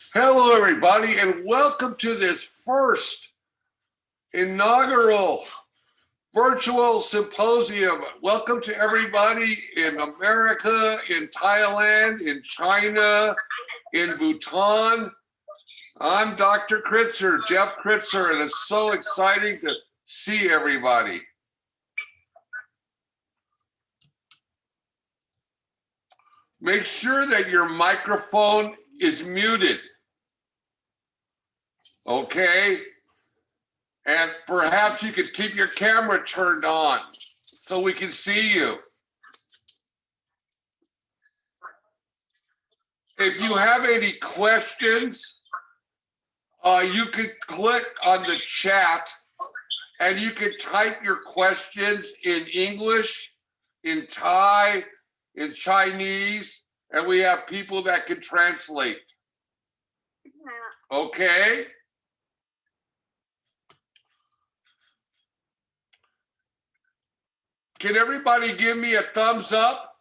Hello, everybody, and welcome to this first inaugural virtual symposium. Welcome to everybody in America, in Thailand, in China, in Bhutan. I'm Dr. Kritzer, Jeff Kritzer, and it's so exciting to see everybody. Make sure that your microphone is muted. Okay, and perhaps you could keep your camera turned on so we can see you. If you have any questions, you can click on the chat and you can type your questions in English, in Thai, in Chinese, and we have people that can translate. Okay? Can everybody give me a thumbs up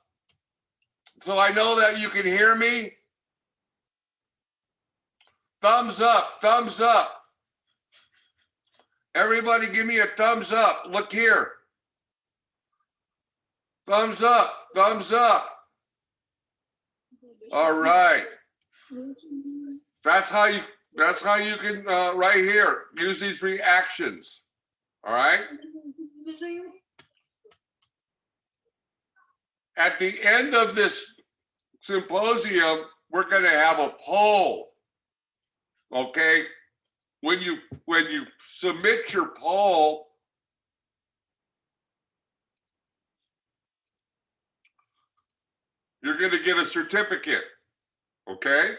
so I know that you can hear me? Thumbs up, thumbs up. Everybody give me a thumbs up. Look here. Thumbs up, thumbs up. All right. That's how you can right here use these reactions. All right. At the end of this symposium, we're going to have a poll. Okay. When you submit your poll, you're going to get a certificate. Okay.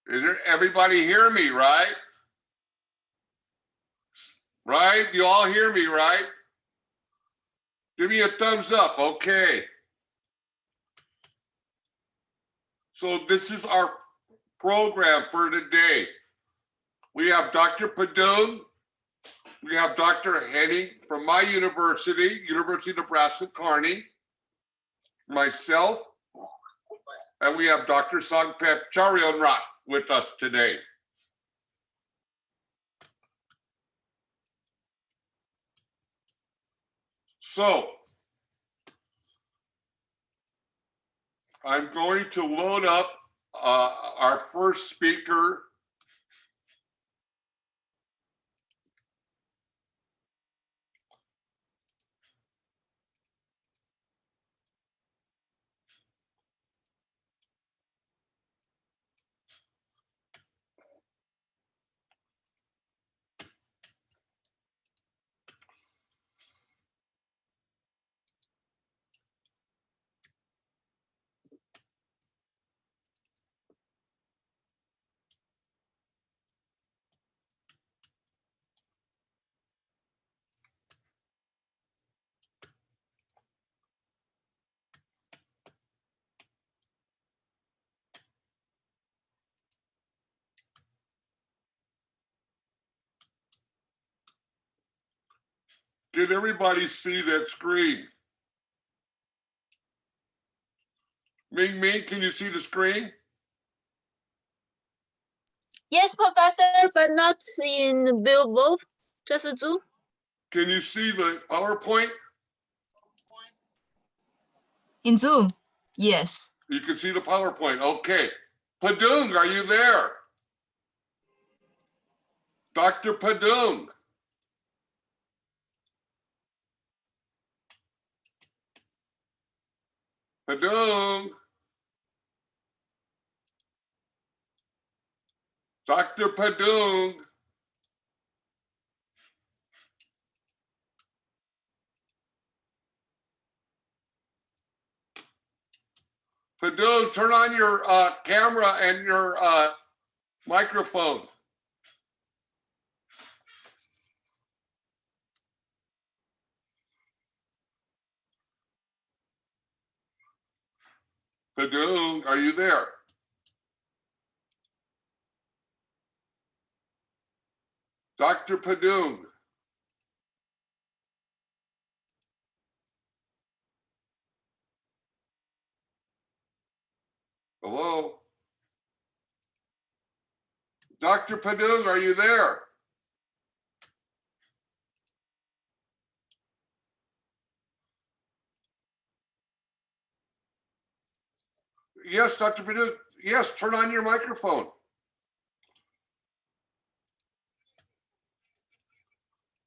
Is there, everybody hear me, right? Right? You all hear me, right? Give me a thumbs up. Okay. So this is our program for today. We have Dr. Padung. We have Dr. Henning from my university, University of Nebraska-Kearney, myself, and we have Dr. Sangpep Charionrat with us today. So I'm going to load up our first speaker. Can everybody see that screen? Ming Ming, can you see the screen? Yes, Professor, but not in both. Just Zoom. Can you see the PowerPoint? In Zoom, yes. You can see the PowerPoint. Okay. Padung, are you there? Dr. Padung. Padung. Dr. Padung. Padung, turn on your camera and your microphone. Padung, are you there? Dr. Padung. Hello? Dr. Padung, are you there? Yes, Dr. Padung. Yes, turn on your microphone.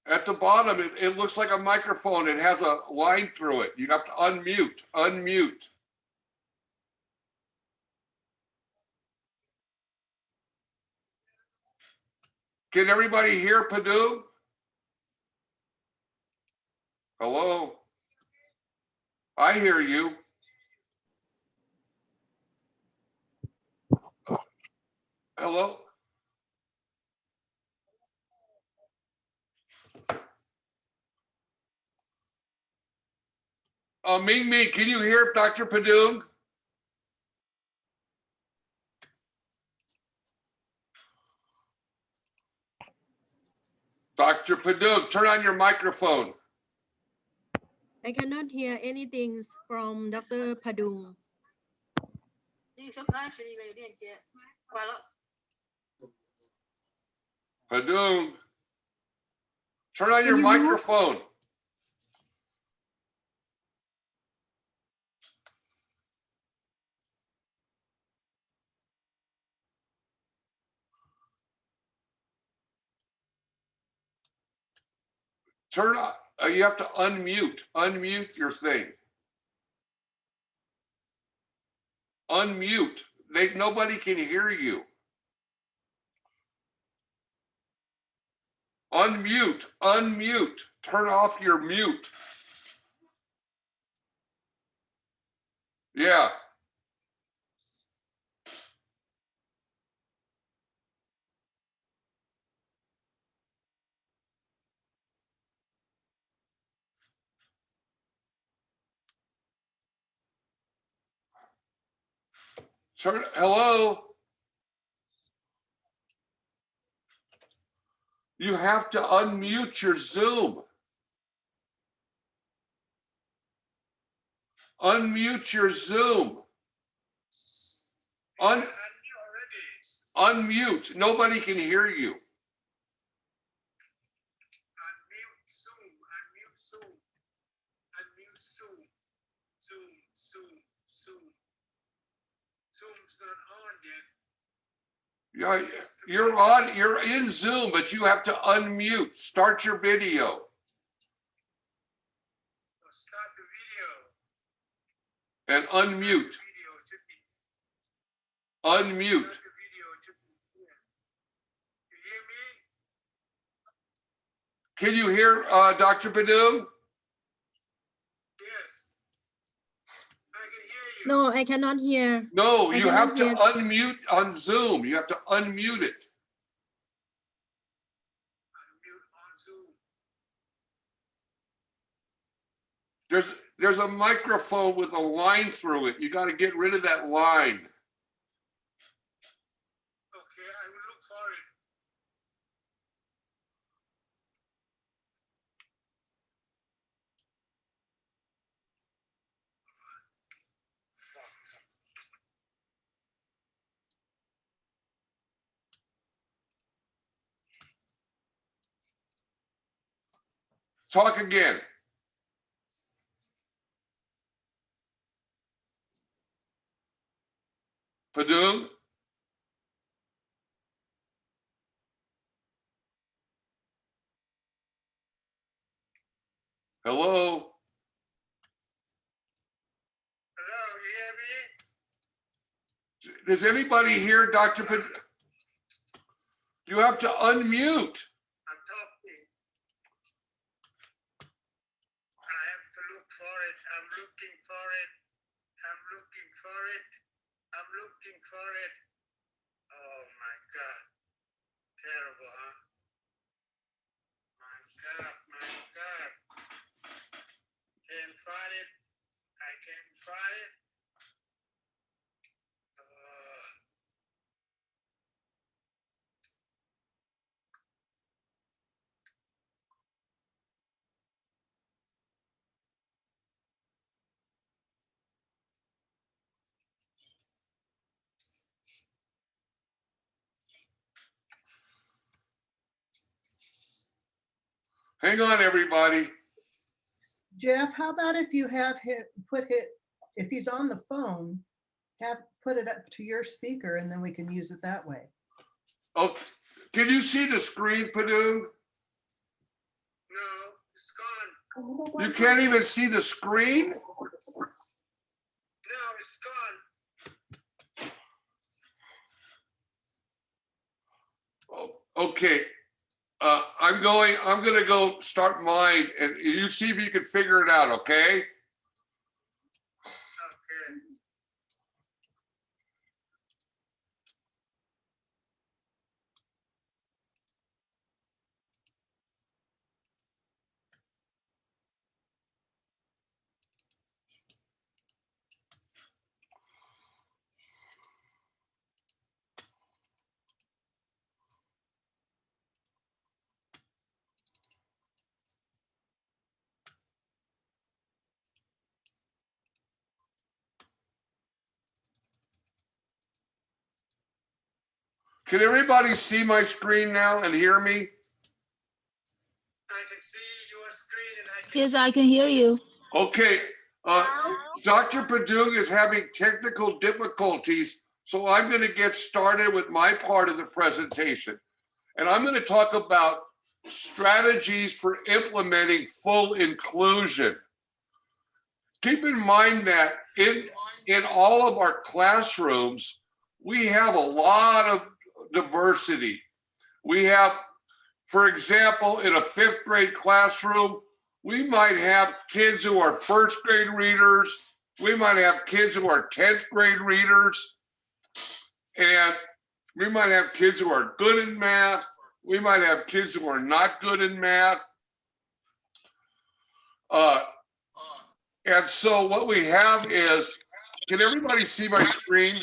At the bottom, it looks like a microphone. It has a line through it. You have to unmute, unmute. Can everybody hear Padung? Hello? I hear you. Hello? Ming Ming, can you hear Dr. Padung? Dr. Padung, turn on your microphone. I cannot hear anything from Dr. Padung. Padung, turn on your you mute? microphone. Turn on, you have to unmute your thing. Unmute. Nobody can hear you. Unmute. Turn off your mute. Yeah. Hello? You have to unmute your Zoom. Unmute your Zoom. Unmute. Nobody can hear you. Yeah, you're in Zoom, but you have to unmute. Start your video. And unmute. Unmute. Can you hear Dr. Padung? Yes. I can hear you. No, I cannot hear. No, I you cannot have to hear. unmute on Zoom. You have to unmute it. Unmute on Zoom. There's a microphone with a line through it. You got to get rid of that line. Okay, I will look for it. Talk again. Padung? Hello? Hello, you hear me? Does anybody hear Dr. Padung? You have to unmute. I'm talking. I have to look for it. I'm looking for it. I'm looking for it. I'm looking for it. Oh my God. Terrible, huh? My God, my God. Can't find it. I can't find it. Hang on, everybody. Jeff, how about if you have him if he's on the phone, put it up to your speaker and then we can use it that way. Oh, can you see the screen, Padung? No, it's gone. You can't even see the screen? No, it's gone. Oh, okay. I'm gonna go start mine and you see if you can figure it out, okay? Okay. Can everybody see my screen now and hear me? I can see your screen and I can. Yes, I can hear you. Okay, Dr. Padung is having technical difficulties, so I'm gonna get started with my part of the presentation. And I'm gonna talk about strategies for implementing full inclusion. Keep in mind that in all of our classrooms, we have a lot of diversity. We have, for example, in a 5th grade classroom, we might have kids who are 1st grade readers. We might have kids who are 10th grade readers. And we might have kids who are good in math. We might have kids who are not good in math. And so what we have is, can everybody see my screen?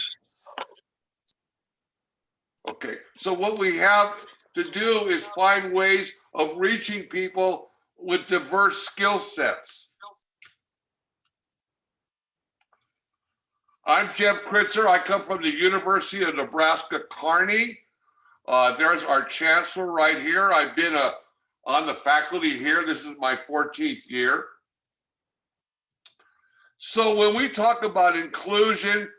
Okay, so what we have to do is find ways of reaching people with diverse skill sets. I'm Jeff Kritzer. I come from the University of Nebraska-Kearney. There's our chancellor right here. I've been on the faculty here. This is my 14th year. So when we talk about inclusion,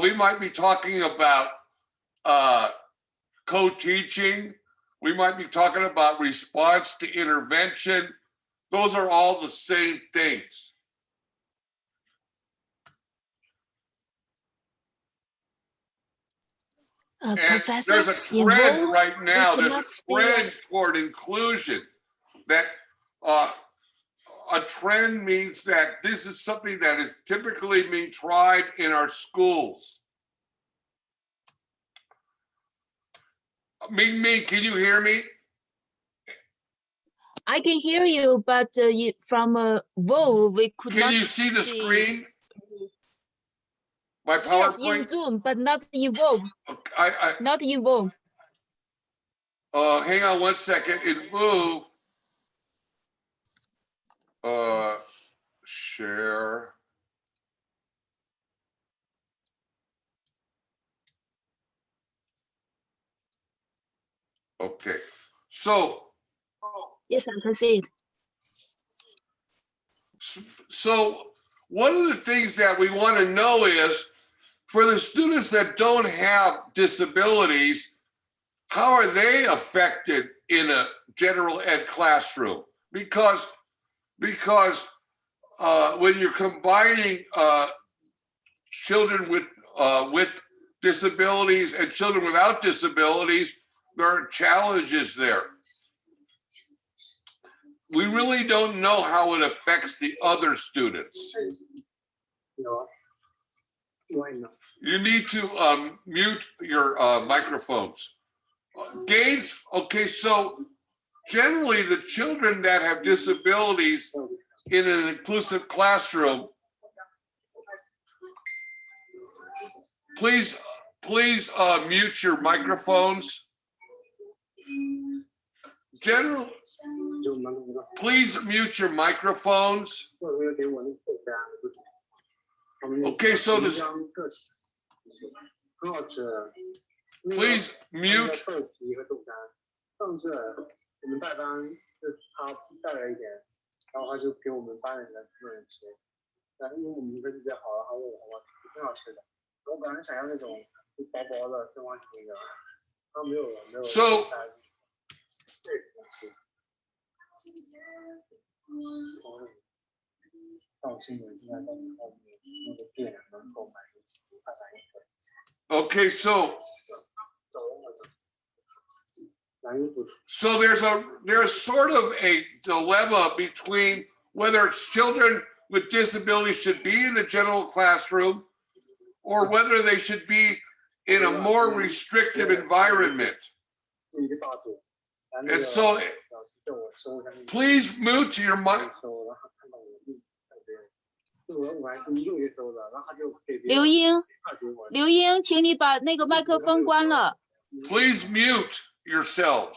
we might be talking about co-teaching. We might be talking about response to intervention. Those are all the same things. And Professor, there's a trend right now, we there's cannot a see trend it. toward inclusion. That a trend means that this is something that is typically being tried in our schools. Ming Ming, can you hear me? I can hear you, but from Vo, we could not Can you see the screen? My Yes, in PowerPoint? Zoom, but not in Vo. Not in Vo. Hang on one second. In Move, share. Okay, so Yes, I can see it. So one of the things that we want to know is, for the students that don't have disabilities, how are they affected in a general ed classroom? Because when you're combining children with disabilities and children without disabilities, there are challenges there. We really don't know how it affects the other students. You need to mute your microphones. Gaines, okay, so generally the children that have disabilities in an inclusive classroom, please mute your microphones. Please mute your microphones. Okay, so this, please mute. 就他带来一点，然后他就给我们班人不能吃，然后因为我们一个比较好，然后问我挺好吃的，我本来想要那种薄薄的正方形的，他没有 So 这个东西。到新闻现在到后面那个店能购买500一份。okay, so there's sort of a dilemma between whether children with disabilities should be in the general classroom or whether they should be in a more restrictive environment. And so please move to your mic. 刘英，请你把那个麦克风关了。 Please mute yourselves.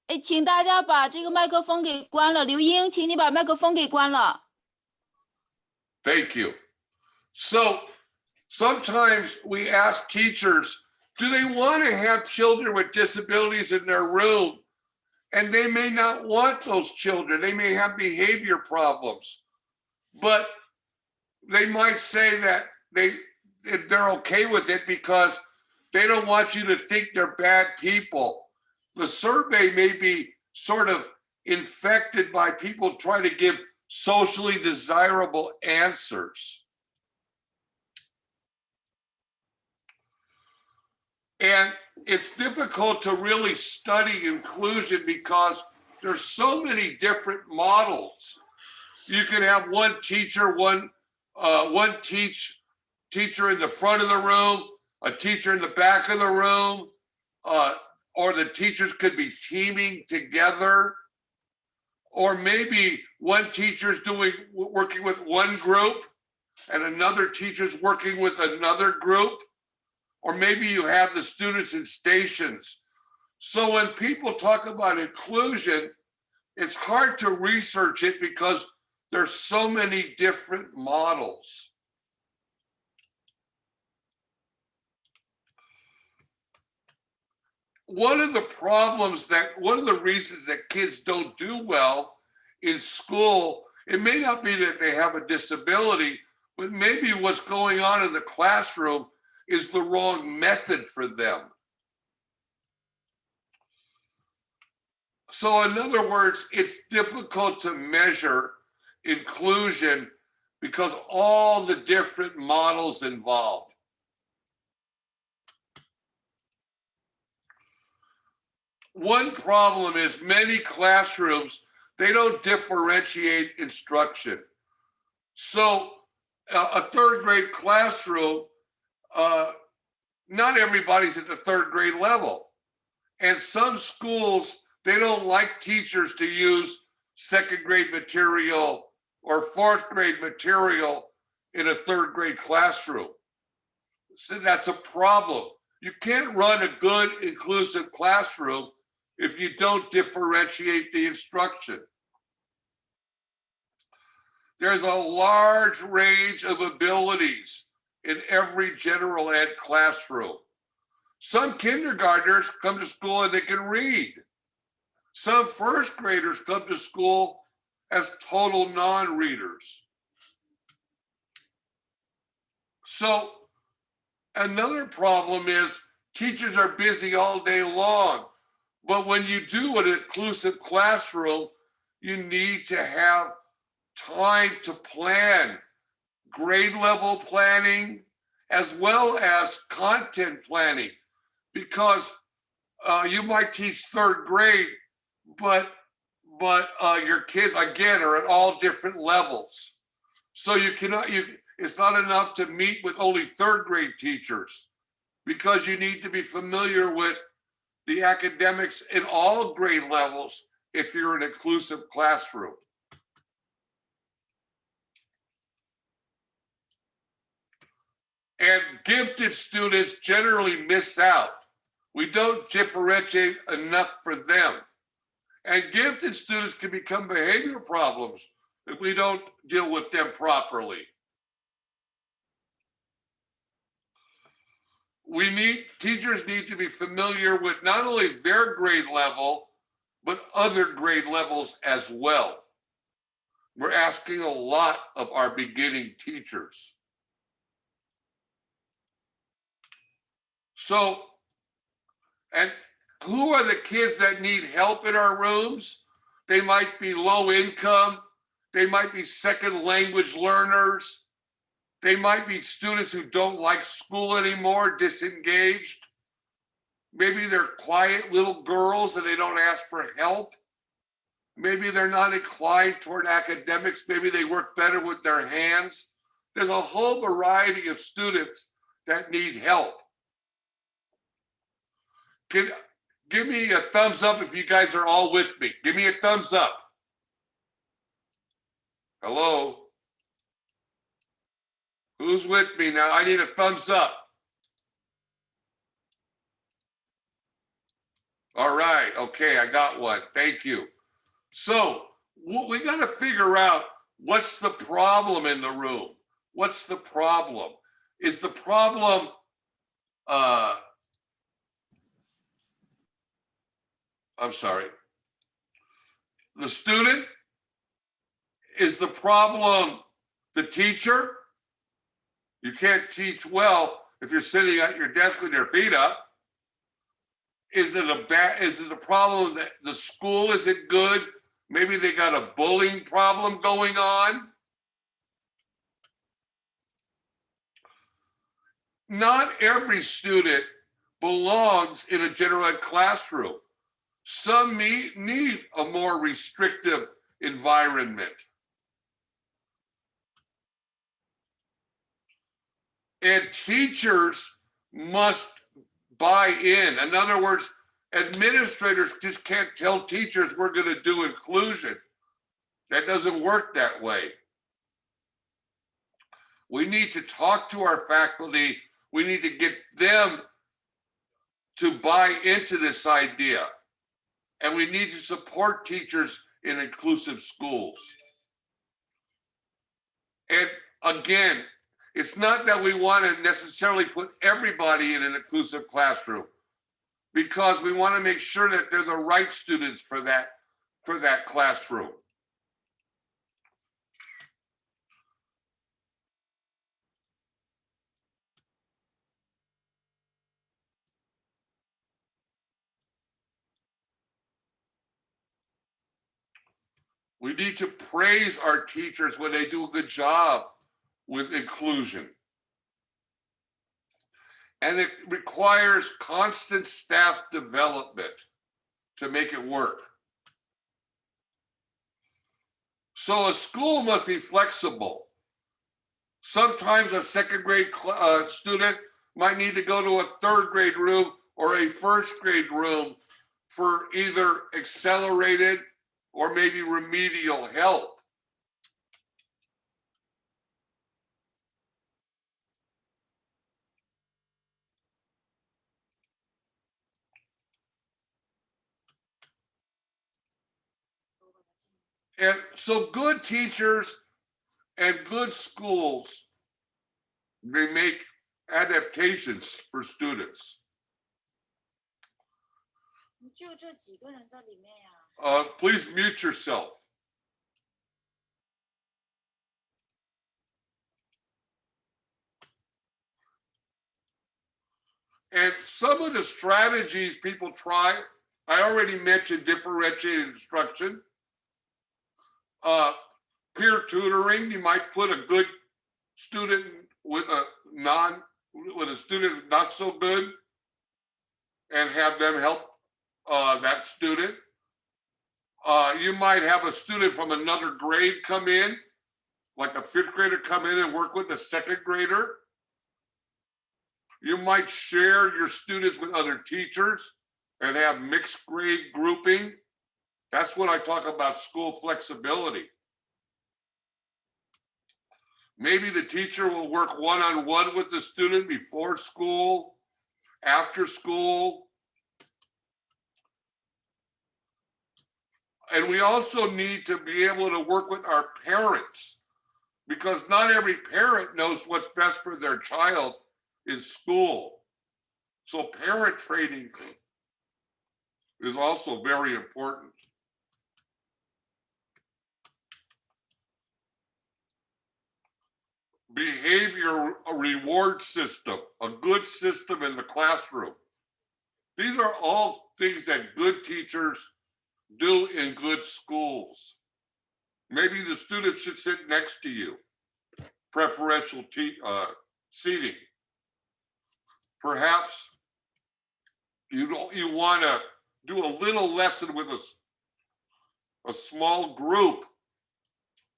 哎，请大家把这个麦克风给关了。刘英，请你把麦克风给关了。 Thank you. So sometimes we ask teachers, do they want to have children with disabilities in their room? And they may not want those children. They may have behavior problems, but they might say that they're okay with it because they don't want you to think they're bad people. The survey may be sort of infected by people trying to give socially desirable answers. And it's difficult to really study inclusion because there's so many different models. You can have one teacher, teacher in the front of the room, a teacher in the back of the room, or the teachers could be teaming together, or maybe one teacher's working with one group and another teacher's working with another group, or maybe you have the students in stations. So when people talk about inclusion, it's hard to research it because there's so many different models. One of the reasons that kids don't do well in school, it may not be that they have a disability, but maybe what's going on in the classroom is the wrong method for them. So in other words, it's difficult to measure inclusion because all the different models involved. One problem is many classrooms, they don't differentiate instruction. So a third grade classroom, not everybody's at the third grade level. And some schools, they don't like teachers to use second grade material or fourth grade material in a third grade classroom. So that's a problem. You can't run a good inclusive classroom if you don't differentiate the instruction. There's a large range of abilities in every general ed classroom. Some kindergartners come to school and they can read. Some first graders come to school as total non-readers. So another problem is teachers are busy all day long, but when you do an inclusive classroom, you need to have time to plan, grade level planning, as well as content planning, because you might teach third grade, but your kids again are at all different levels. So it's not enough to meet with only third grade teachers, because you need to be familiar with the academics in all grade levels if you're an inclusive classroom. And gifted students generally miss out. We don't differentiate enough for them. And gifted students can become behavior problems if we don't deal with them properly. Teachers need to be familiar with not only their grade level, but other grade levels as well. We're asking a lot of our beginning teachers. So, and who are the kids that need help in our rooms? They might be low income. They might be second language learners. They might be students who don't like school anymore, disengaged. Maybe they're quiet little girls and they don't ask for help. Maybe they're not inclined toward academics. Maybe they work better with their hands. There's a whole variety of students that need help. Give me a thumbs up if you guys are all with me. Give me a thumbs up. Hello? Who's with me now? I need a thumbs up. All right, okay, I got one. Thank you. So we got to figure out what's the problem in the room. What's the problem? Is the problem I'm sorry. The student? Is the problem the teacher? You can't teach well if you're sitting at your desk with your feet up. Is it a problem that the school isn't good? Maybe they got a bullying problem going on. Not every student belongs in a general ed classroom. Some need a more restrictive environment. And teachers must buy in. In other words, administrators just can't tell teachers we're going to do inclusion. That doesn't work that way. We need to talk to our faculty. We need to get them to buy into this idea. And we need to support teachers in inclusive schools. And again, it's not that we want to necessarily put everybody in an inclusive classroom, because we want to make sure that they're the right students for that classroom. We need to praise our teachers when they do a good job with inclusion. And it requires constant staff development to make it work. So a school must be flexible. Sometimes a second grade student might need to go to a third grade room or a first grade room for either accelerated or maybe remedial help. And so good teachers and good schools, they make adaptations for students. Please mute yourself. And some of the strategies people try, I already mentioned differentiated instruction. Peer tutoring, you might put a good student with a student not so good and have them help that student. You might have a student from another grade come in, like a fifth grader come in and work with a second grader. You might share your students with other teachers and have mixed grade grouping. That's when I talk about school flexibility. Maybe the teacher will work one-on-one with the student before school, after school. And we also need to be able to work with our parents, because not every parent knows what's best for their child in school. So parent training is also very important. Behavior reward system, a good system in the classroom. These are all things that good teachers do in good schools. Maybe the students should sit next to you. Preferential seating. Perhaps you want to do a little lesson with a small group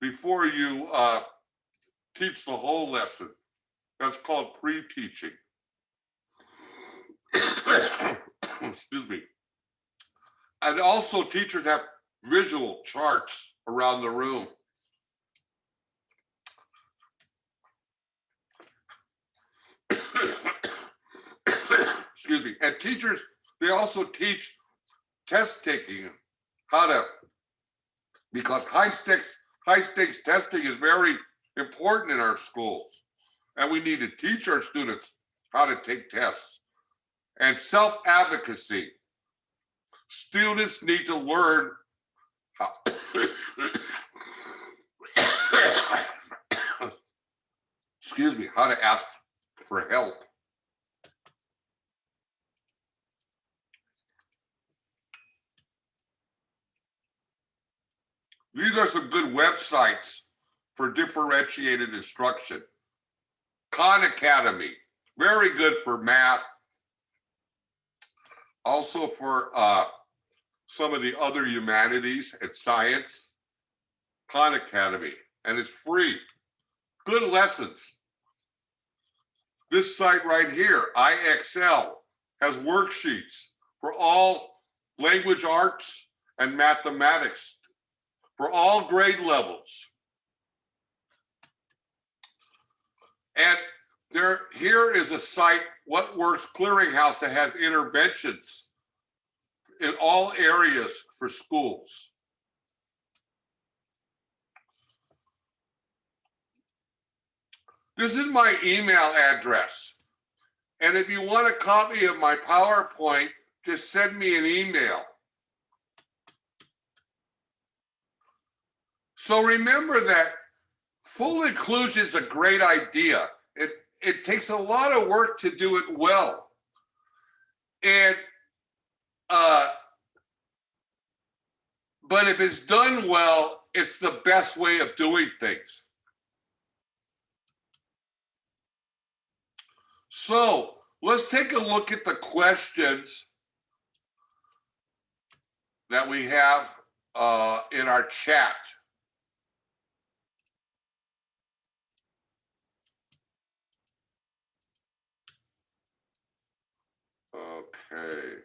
before you teach the whole lesson. That's called pre-teaching. Excuse me. And also teachers have visual charts around the room. Excuse me. And teachers, they also teach test taking, because high stakes testing is very important in our schools. And we need to teach our students how to take tests. And self-advocacy. Students need to learn how excuse me, how to ask for help. These are some good websites for differentiated instruction. Khan Academy, very good for math. Also for some of the other humanities and science. Khan Academy, and it's free. Good lessons. This site right here, IXL, has worksheets for all language arts and mathematics for all grade levels. And here is a site, What Works Clearinghouse, that has interventions in all areas for schools. This is my email address. And if you want a copy of my PowerPoint, just send me an email. So remember that full inclusion is a great idea. It takes a lot of work to do it well. And but if it's done well, it's the best way of doing things. So let's take a look at the questions that we have in our chat. Okay.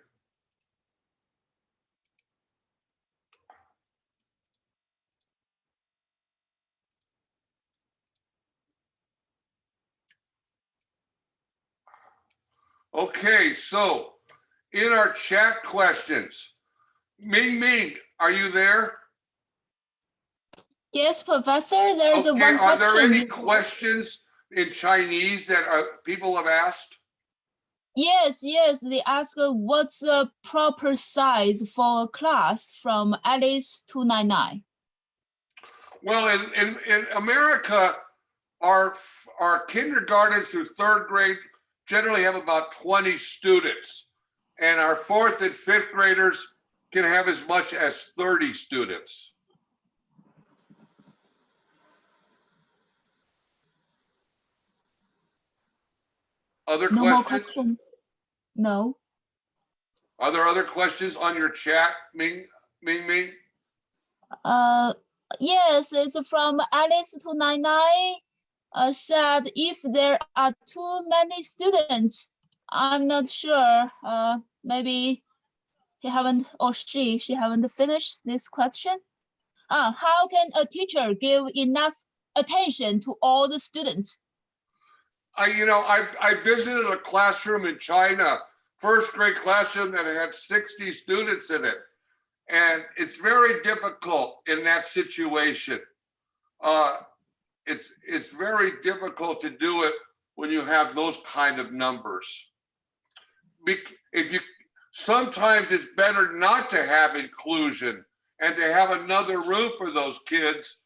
Okay, so in our chat questions, Ming Ming, are you there? Yes, Professor, there is Okay, one are question. there any questions in Chinese that people have asked? Yes, they ask what's the proper size for a class from Alice 299. Well, in America, our kindergarten through third grade generally have about 20 students, and our fourth and fifth graders can have as much as 30 students. Other No more questions? question. No. Are there other questions on your chat, Ming Ming? Yes, it's from Alice 299. Said if there are too many students, I'm not sure. Maybe he haven't or she haven't finished this question. How can a teacher give enough attention to all the students? I visited a classroom in China, first grade classroom that had 60 students in it. And it's very difficult in that situation. It's very difficult to do it when you have those kind of numbers. sometimes it's better not to have inclusion and to have another room for those kids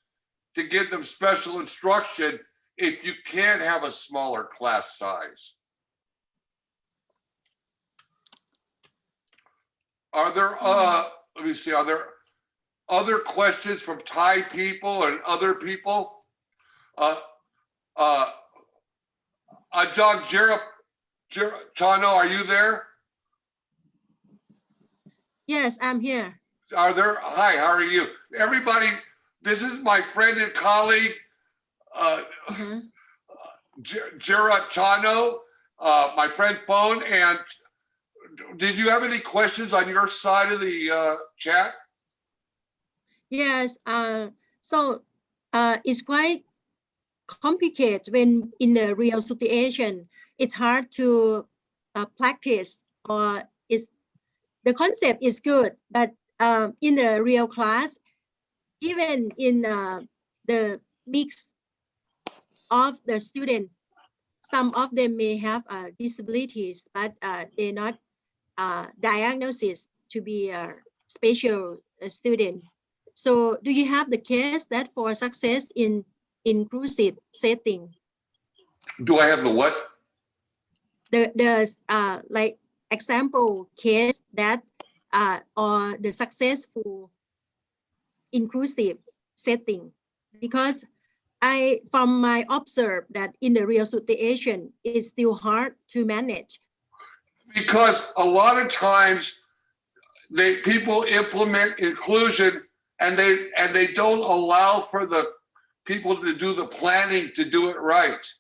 to give them special instruction if you can't have a smaller class size. Are there, let me see, are there other questions from Thai people and other people? John Chano, are you there? Yes, I'm here. Are there, hi, how are you? Everybody, this is my friend and colleague, Uh-huh. Jira Chano, my friend phone. And did you have any questions on your side of the chat? Yes, so it's quite complicated when in the real situation. It's hard to practice, or the concept is good, but in the real class, even in the mix of the student, some of them may have disabilities, but they're not diagnosis to be a special student. So do you have the case that for success in inclusive setting? Do I have the what? The like example case that or the successful inclusive setting? Because from my observe that in the real situation, it's still hard to manage. Because a lot of times people implement inclusion and they don't allow for the people to do the planning to do it right.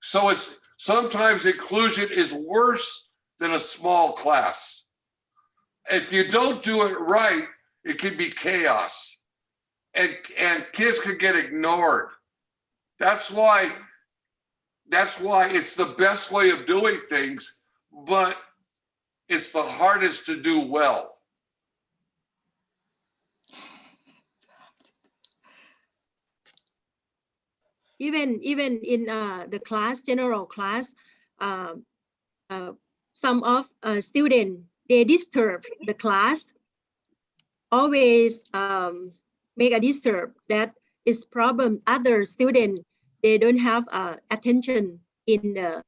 So it's sometimes inclusion is worse than a small class. If you don't do it right, it can be chaos and kids could get ignored. That's why it's the best way of doing things, but it's the hardest to do well. Even in the class, general class, some of students, they disturb the class, always make a disturb that is problem. Other students, they don't have attention in the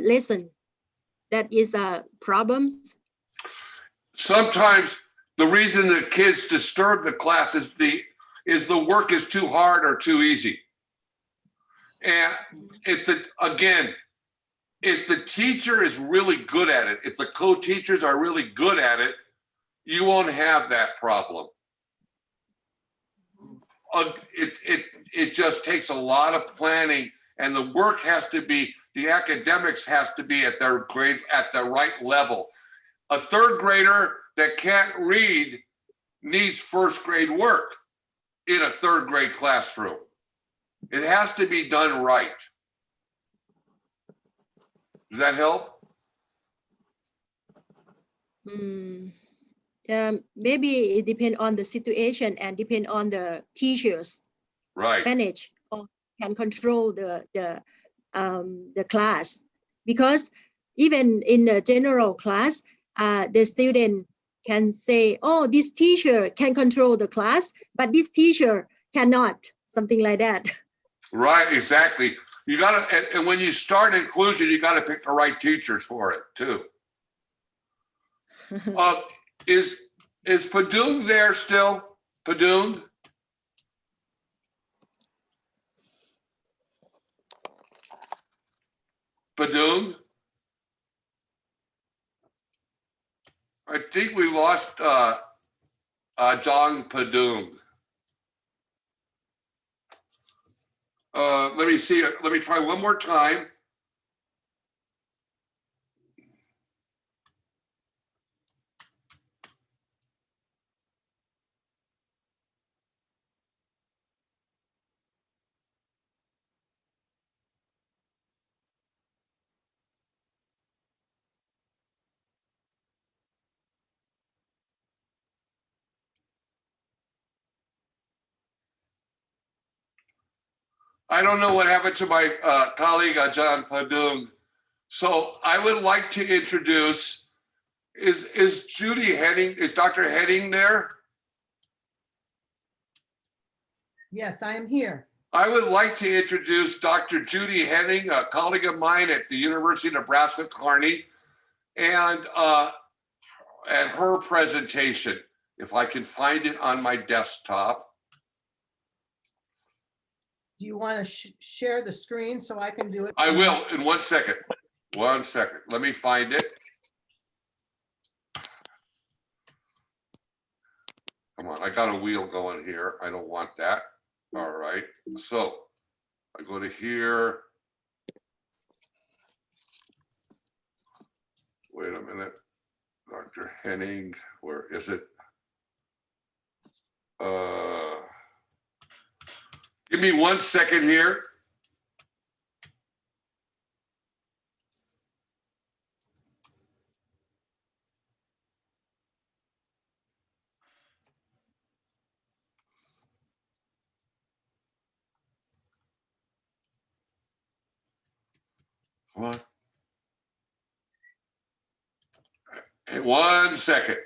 lesson. That is problems. Sometimes the reason that kids disturb the class is the work is too hard or too easy. And if the teacher is really good at it, if the co-teachers are really good at it, you won't have that problem. It just takes a lot of planning, and the work has to be, the academics has to be at their grade, at the right level. A third grader that can't read needs first grade work in a third grade classroom. It has to be done right. Does that help? Maybe it depends on the situation and depend on the teachers. Right. Manage or can control the class, because even in the general class, the student can say, oh, this teacher can control the class, but this teacher cannot, something like that. Right, exactly. You gotta, and when you start inclusion, you gotta pick the right teachers for it too. Is Padung there still? Padung? Padung? I think we lost John Padung. Let me see. Let me try one more time. I don't know what happened to my colleague, John Padung. So I would like to introduce Is Judy Henning, is Dr. Henning there? Yes, I am here. I would like to introduce Dr. Judy Henning, a colleague of mine at the University of Nebraska-Kearney, and her presentation, if I can find it on my desktop. Do you want to share the screen so I can do it? I will in 1 second. 1 second. Let me find it. Come on, I got a wheel going here. I don't want that. All right. So I go to here. Wait a minute. Dr. Henning, where is it? Give me 1 second here. Come on. And 1 second.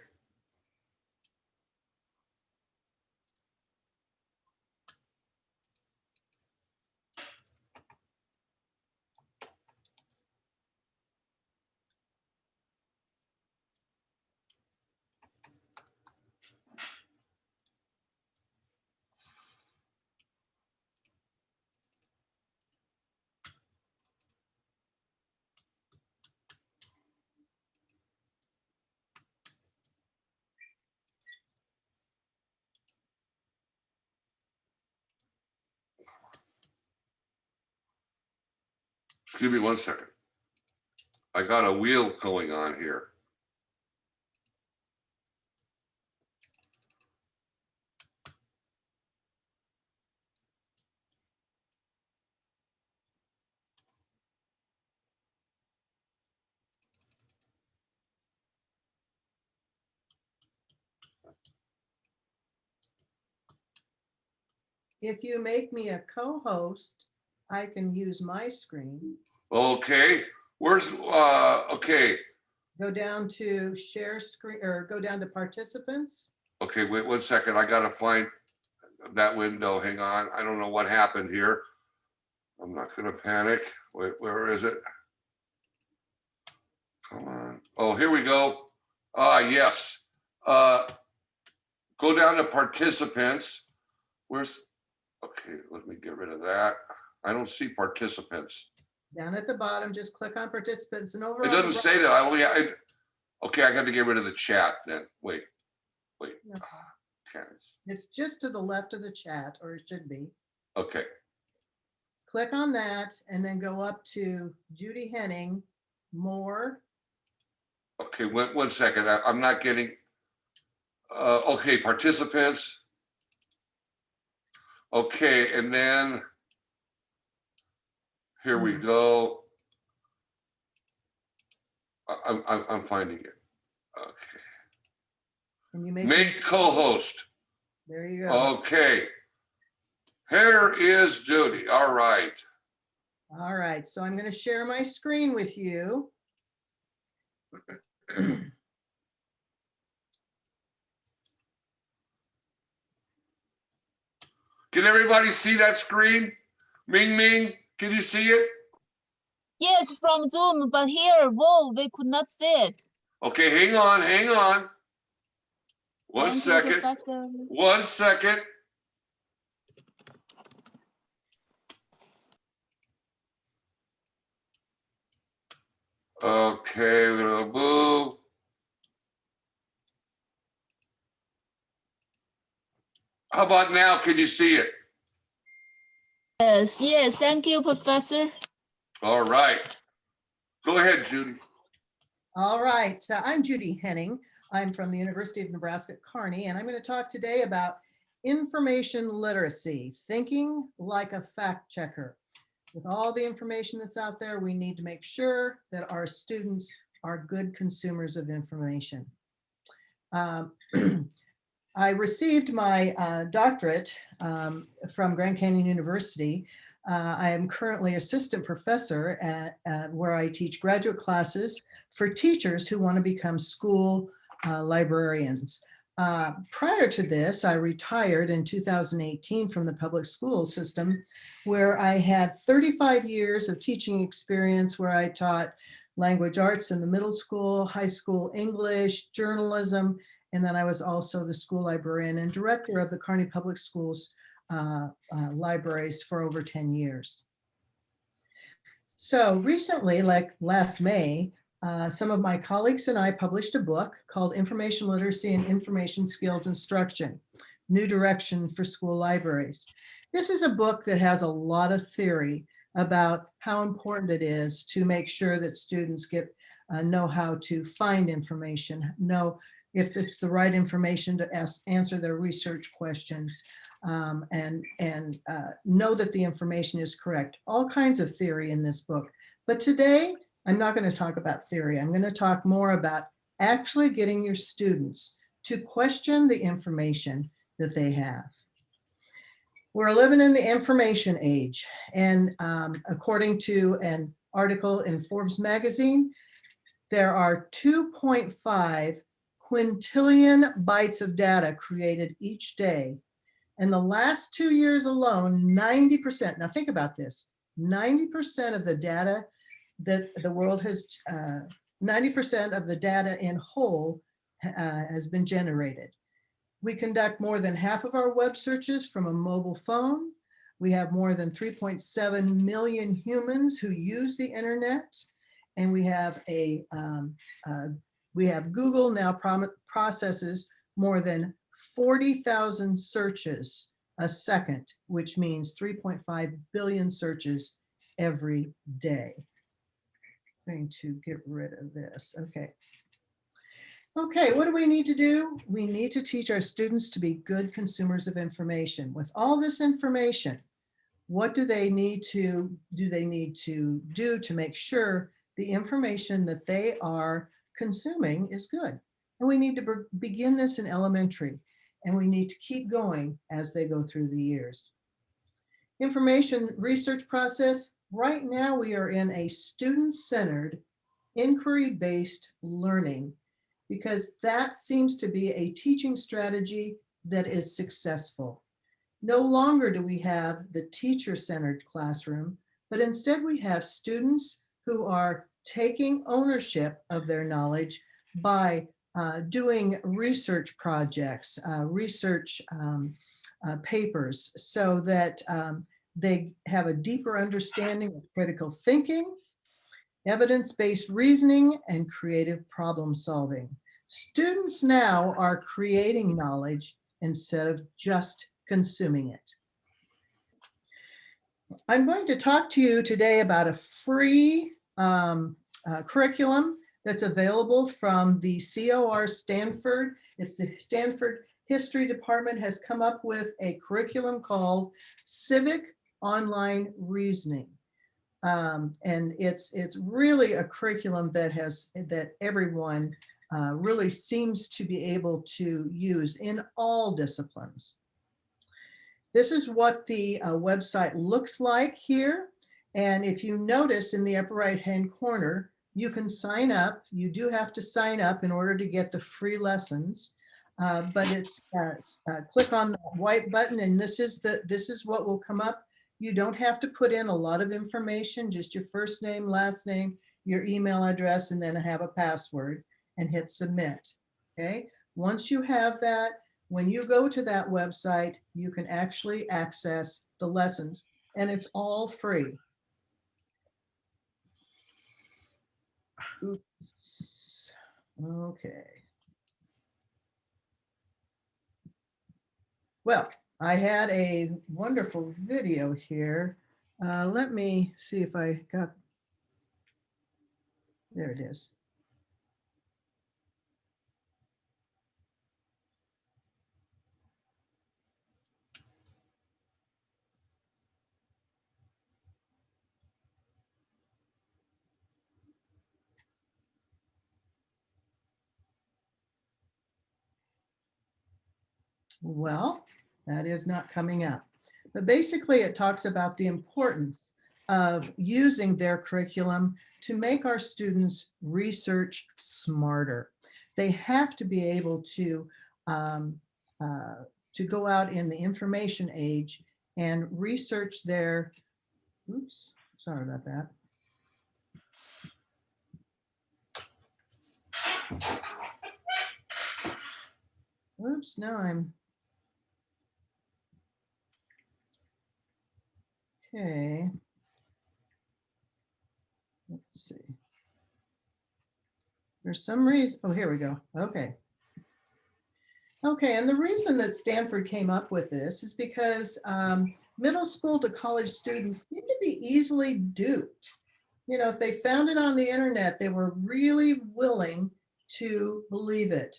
Excuse me 1 second. I got a wheel going on here. If you make me a co-host, I can use my screen. Okay. Where's, okay. Go down to share screen or go down to participants. Okay, wait 1 second. I gotta find that window. Hang on. I don't know what happened here. I'm not gonna panic. Wait, where is it? Come on. Oh, here we go. Yes. Go down to participants. Where's, okay, let me get rid of that. I don't see participants. Down at the bottom, just click on participants and over. It on the doesn't right- say that. Okay, I got to get rid of the chat then. Wait. No, Okay. it's just to the left of the chat, or it should be. Okay. Click on that and then go up to Judy Henning, more. Okay, 1 second. I'm not getting. Okay, participants. Okay, and then here we go. I'm finding it. Okay. And you make, Make co-host. there you go. Okay. Here is Judy. All right. All right, so I'm going to share my screen with you. Can everybody see that screen? Ming Ming, can you see it? Yes, from Zoom, but here, whoa, we could not see it. Okay, hang on, hang on. One Thank you, second. Professor. 1 second. Okay, we're gonna move. How about now? Can you see it? Yes, yes, thank you, Professor. All right. Go ahead, Judy. All right, I'm Judy Henning. I'm from the University of Nebraska-Kearney, and I'm going to talk today about information literacy, thinking like a fact checker. With all the information that's out there, we need to make sure that our students are good consumers of information. I received my doctorate from Grand Canyon University I am currently assistant professor at where I teach graduate classes for teachers who want to become school librarians. Prior to this, I retired in 2018 from the public school system, where I had 35 years of teaching experience, where I taught language arts in the middle school, high school English, journalism, and then I was also the school librarian and director of the Kearney Public Schools libraries for over 10 years. So recently, like last May, some of my colleagues and I published a book called Information Literacy and Information Skills Instruction, New Direction for School Libraries. This is a book that has a lot of theory about how important it is to make sure that students know how to find information, know if it's the right information to answer their research questions, and know that the information is correct. All kinds of theory in this book. But today, I'm not going to talk about theory. I'm going to talk more about actually getting your students to question the information that they have. We're living in the information age. And according to an article in Forbes magazine, there are 2.5 quintillion bytes of data created each day. In the last 2 years alone, 90%, now think about this, 90% of the data that the world has, 90% of the data in whole has been generated. We conduct more than half of our web searches from a mobile phone. We have more than 3.7 million humans who use the internet. And we have Google now processes more than 40,000 searches a second, which means 3.5 billion searches every day. I'm going to get rid of this. Okay. Okay, what do we need to do? We need to teach our students to be good consumers of information. With all this information, what do they need to do to make sure the information that they are consuming is good? And we need to begin this in elementary, and we need to keep going as they go through the years. Information research process. Right now we are in a student-centered, inquiry-based learning, because that seems to be a teaching strategy that is successful. No longer do we have the teacher-centered classroom, but instead we have students who are taking ownership of their knowledge by doing research projects, research papers, so that they have a deeper understanding of critical thinking, evidence-based reasoning, and creative problem solving. Students now are creating knowledge instead of just consuming it. I'm going to talk to you today about a free curriculum that's available from the COR Stanford. It's the Stanford History Department has come up with a curriculum called Civic Online Reasoning. And it's really a curriculum that everyone really seems to be able to use in all disciplines. This is what the website looks like here. And if you notice in the upper right-hand corner, you can sign up. You do have to sign up in order to get the free lessons. But it's click on the white button, and this is what will come up. You don't have to put in a lot of information, just your first name, last name, your email address, and then have a password, and hit submit. Okay. Once you have that, when you go to that website, you can actually access the lessons, and it's all free. Oops. Okay. Well, I had a wonderful video here. Let me see if I got, there it is. Well, that is not coming up. But basically, it talks about the importance of using their curriculum to make our students research smarter. They have to be able to go out in the information age and research their, oops, sorry about that. Oops, now I'm, okay. Let's see. There's some reason, oh, here we go. Okay. Okay, and the reason that Stanford came up with this is because middle school to college students seem to be easily duped. You know, if they found it on the internet, they were really willing to believe it.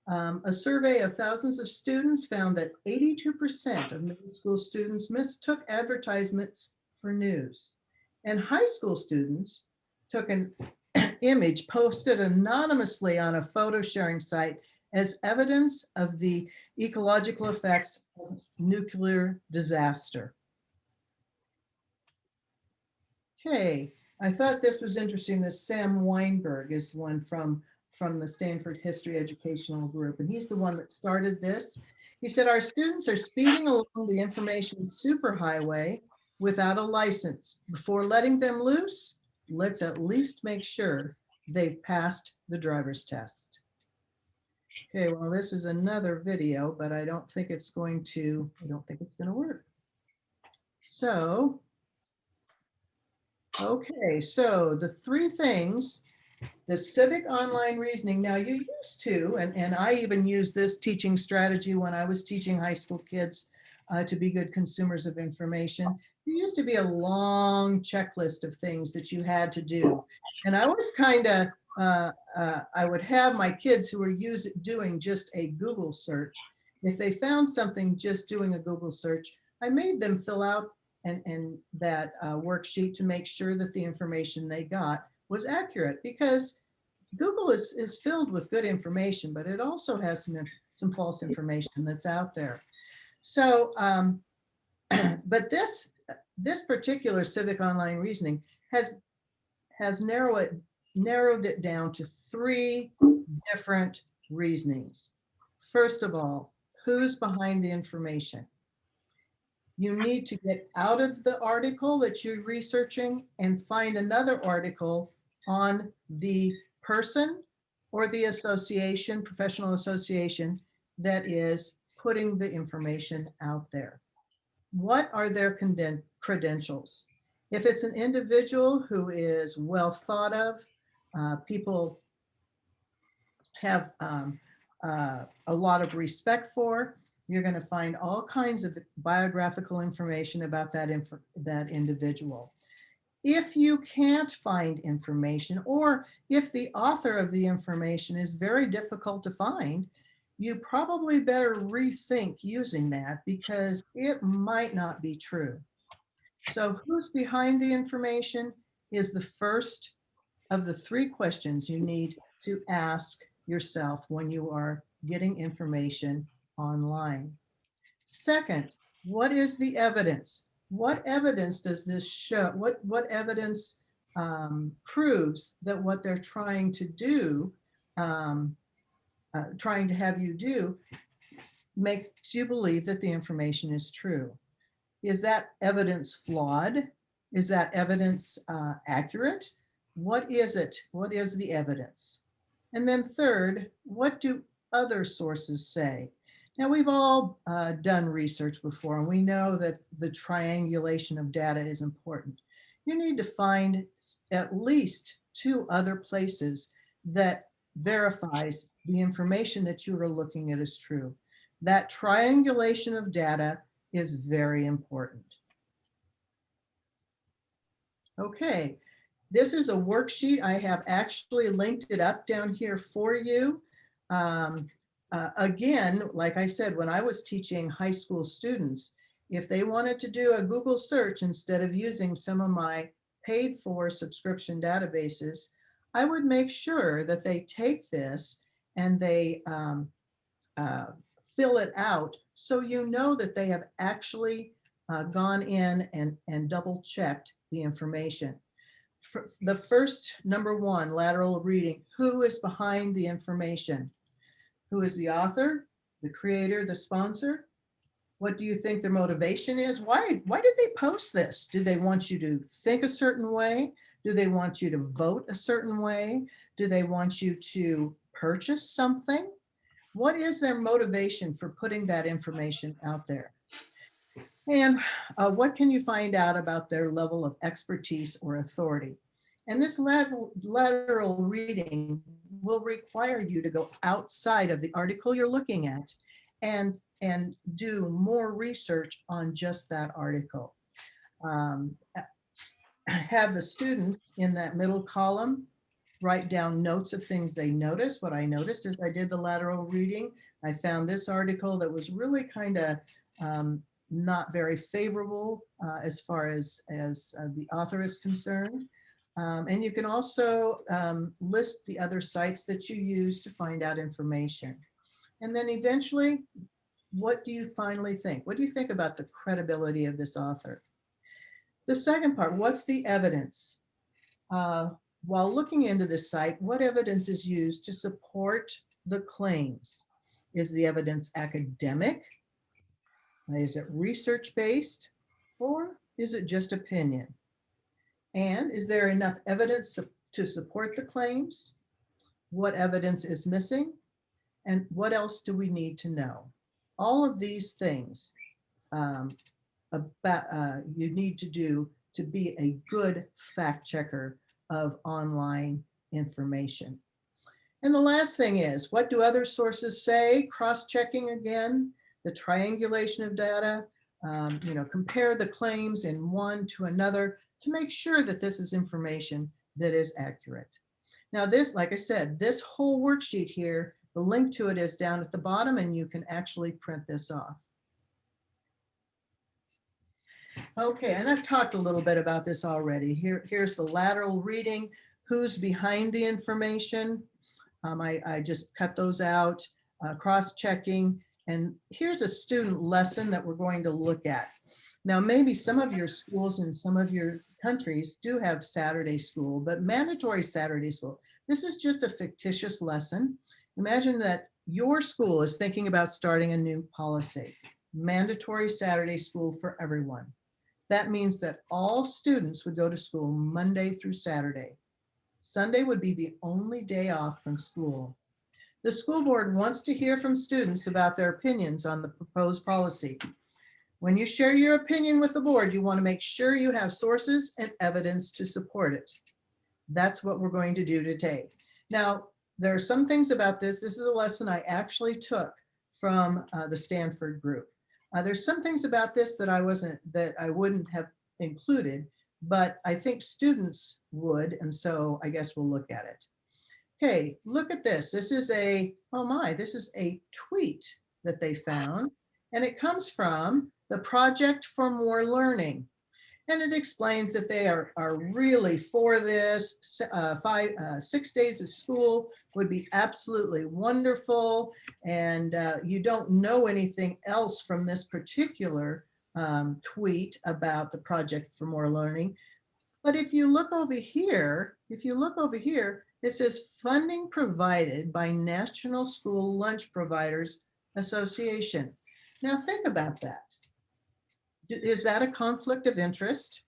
A survey of thousands of students found that 82% of middle school students mistook advertisements for news. And high school students took an image posted anonymously on a photo sharing site as evidence of the ecological effects of nuclear disaster. Okay, I thought this was interesting. This Sam Weinberg is the one from the Stanford History Educational Group, and he's the one that started this. He said, our students are speeding along the information superhighway without a license. Before letting them loose, let's at least make sure they've passed the driver's test. Okay, well, this is another video, but I don't think it's going to work. So, okay, so the three things, the civic online reasoning. Now you used to, and I even used this teaching strategy when I was teaching high school kids to be good consumers of information. There used to be a long checklist of things that you had to do. And I was kind of, I would have my kids who were doing just a Google search. If they found something just doing a Google search, I made them fill out and that worksheet to make sure that the information they got was accurate, because Google is filled with good information, but it also has some false information that's out there. So, but this particular civic online reasoning has narrowed it down to three different reasonings. First of all, who's behind the information? You need to get out of the article that you're researching and find another article on the person or the association, professional association, that is putting the information out there. What are their credentials? If it's an individual who is well thought of, people have a lot of respect for, you're going to find all kinds of biographical information about that individual. If you can't find information, or if the author of the information is very difficult to find, you probably better rethink using that, because it might not be true. So who's behind the information is the first of the three questions you need to ask yourself when you are getting information online. Second, what is the evidence? What evidence does this show? What evidence proves that what they're trying to do, trying to have you do, makes you believe that the information is true? Is that evidence flawed? Is that evidence accurate? What is it? What is the evidence? And then third, what do other sources say? Now, we've all done research before, and we know that the triangulation of data is important. You need to find at least two other places that verifies the information that you are looking at is true. That triangulation of data is very important. Okay, this is a worksheet. I have actually linked it up down here for you. Again, like I said, when I was teaching high school students, if they wanted to do a Google search instead of using some of my paid for subscription databases, I would make sure that they take this and they fill it out, so you know that they have actually gone in and double checked the information. The first, number one, lateral reading, who is behind the information? Who is the author, the creator, the sponsor? What do you think their motivation is? Why did they post this? Do they want you to think a certain way? Do they want you to vote a certain way? Do they want you to purchase something? What is their motivation for putting that information out there? And what can you find out about their level of expertise or authority? And this lateral reading will require you to go outside of the article you're looking at and do more research on just that article. Have the students in that middle column write down notes of things they noticed. What I noticed as I did the lateral reading, I found this article that was really kind of not very favorable as far as the author is concerned. And you can also list the other sites that you use to find out information. And then eventually, what do you finally think? What do you think about the credibility of this author? The second part, what's the evidence? While looking into this site, what evidence is used to support the claims? Is the evidence academic? Is it research-based? Or is it just opinion? And is there enough evidence to support the claims? What evidence is missing? And what else do we need to know? All of these things you need to do to be a good fact checker of online information. And the last thing is, what do other sources say? Cross-checking again, the triangulation of data, compare the claims in one to another to make sure that this is information that is accurate. Now this, like I said, this whole worksheet here, the link to it is down at the bottom and you can actually print this off. Okay, and I've talked a little bit about this already. Here's the lateral reading, who's behind the information. I just cut those out, cross-checking, and here's a student lesson that we're going to look at. Now, maybe some of your schools and some of your countries do have Saturday school, but mandatory Saturday school. This is just a fictitious lesson. Imagine that your school is thinking about starting a new policy, mandatory Saturday school for everyone. That means that all students would go to school Monday through Saturday. Sunday would be the only day off from school. The school board wants to hear from students about their opinions on the proposed policy. When you share your opinion with the board, you want to make sure you have sources and evidence to support it. That's what we're going to do today. Now, there are some things about this. This is a lesson I actually took from the Stanford group. There's some things about this that I wouldn't have included, but I think students would, and so I guess we'll look at it. Okay, look at this. This is this is a tweet that they found, and it comes from the Project for More Learning. And it explains that they are really for this. 6 days of school would be absolutely wonderful. And you don't know anything else from this particular tweet about the Project for More Learning. But if you look over here, it says funding provided by National School Lunch Providers Association. Now think about that. Is that a conflict of interest?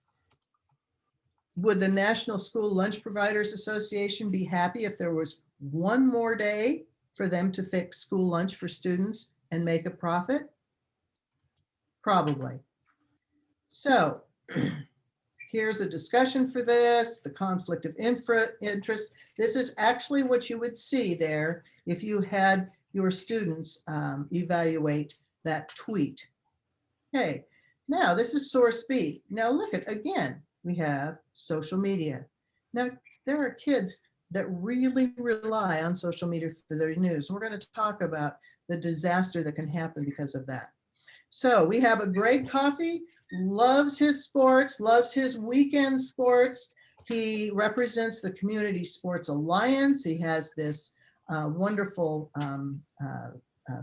Would the National School Lunch Providers Association be happy if there was one more day for them to fix school lunch for students and make a profit? Probably. So here's a discussion for this, the conflict of interest. This is actually what you would see there if you had your students evaluate that tweet. Okay. Now this is source B. Now look at, again, we have social media. Now there are kids that really rely on social media for their news. We're going to talk about the disaster that can happen because of that. So we have a great coffee, loves his sports, loves his weekend sports. He represents the Community Sports Alliance. He has this wonderful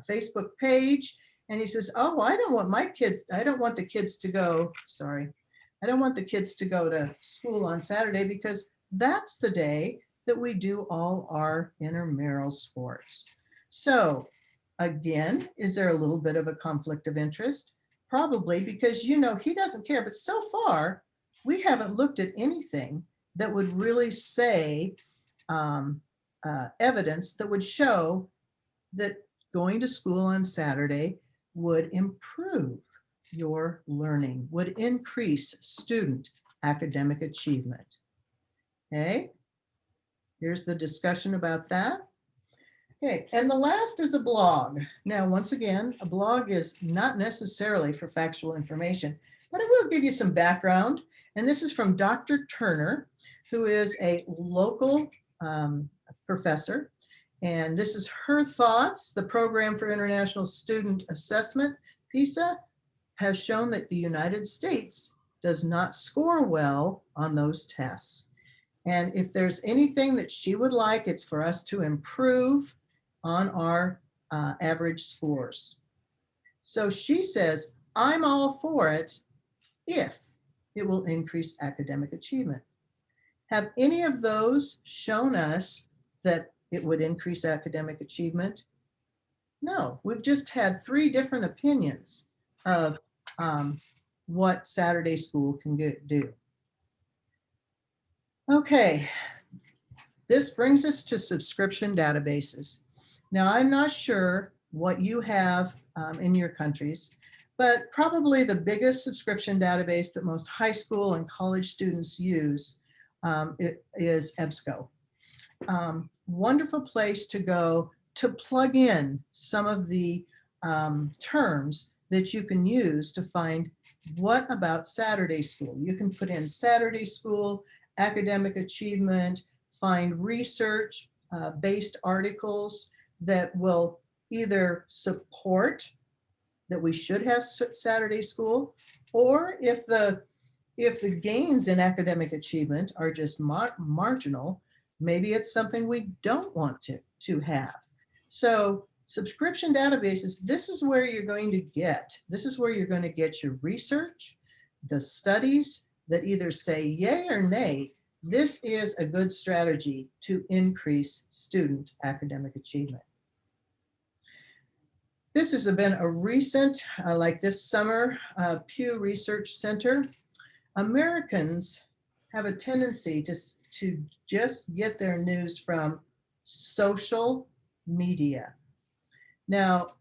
Facebook page. And he says, oh, I don't want the kids to go, sorry. I don't want the kids to go to school on Saturday because that's the day that we do all our intramural sports. So again, is there a little bit of a conflict of interest? Probably, because he doesn't care. But so far, we haven't looked at anything that would really say evidence that would show that going to school on Saturday would improve your learning, would increase student academic achievement. Okay, here's the discussion about that. Okay, and the last is a blog. Now, once again, a blog is not necessarily for factual information, but it will give you some background. And this is from Dr. Turner, who is a local professor. And this is her thoughts. The Program for International Student Assessment, PISA, has shown that the United States does not score well on those tests. And if there's anything that she would like, it's for us to improve on our average scores. So she says, I'm all for it if it will increase academic achievement. Have any of those shown us that it would increase academic achievement? No, we've just had 3 different opinions of what Saturday school can do. Okay, this brings us to subscription databases. Now, I'm not sure what you have in your countries, but probably the biggest subscription database that most high school and college students use is EBSCO. Wonderful place to go to plug in some of the terms that you can use to find what about Saturday school. You can put in Saturday school, academic achievement, find research based articles that will either support that we should have Saturday school, or if the gains in academic achievement are just marginal, maybe it's something we don't want to have. So subscription databases, this is where you're going to get your research, the studies that either say yay or nay. This is a good strategy to increase student academic achievement. This has been a recent, like this summer, Pew Research Center. Americans have a tendency to just get their news from social media. Now,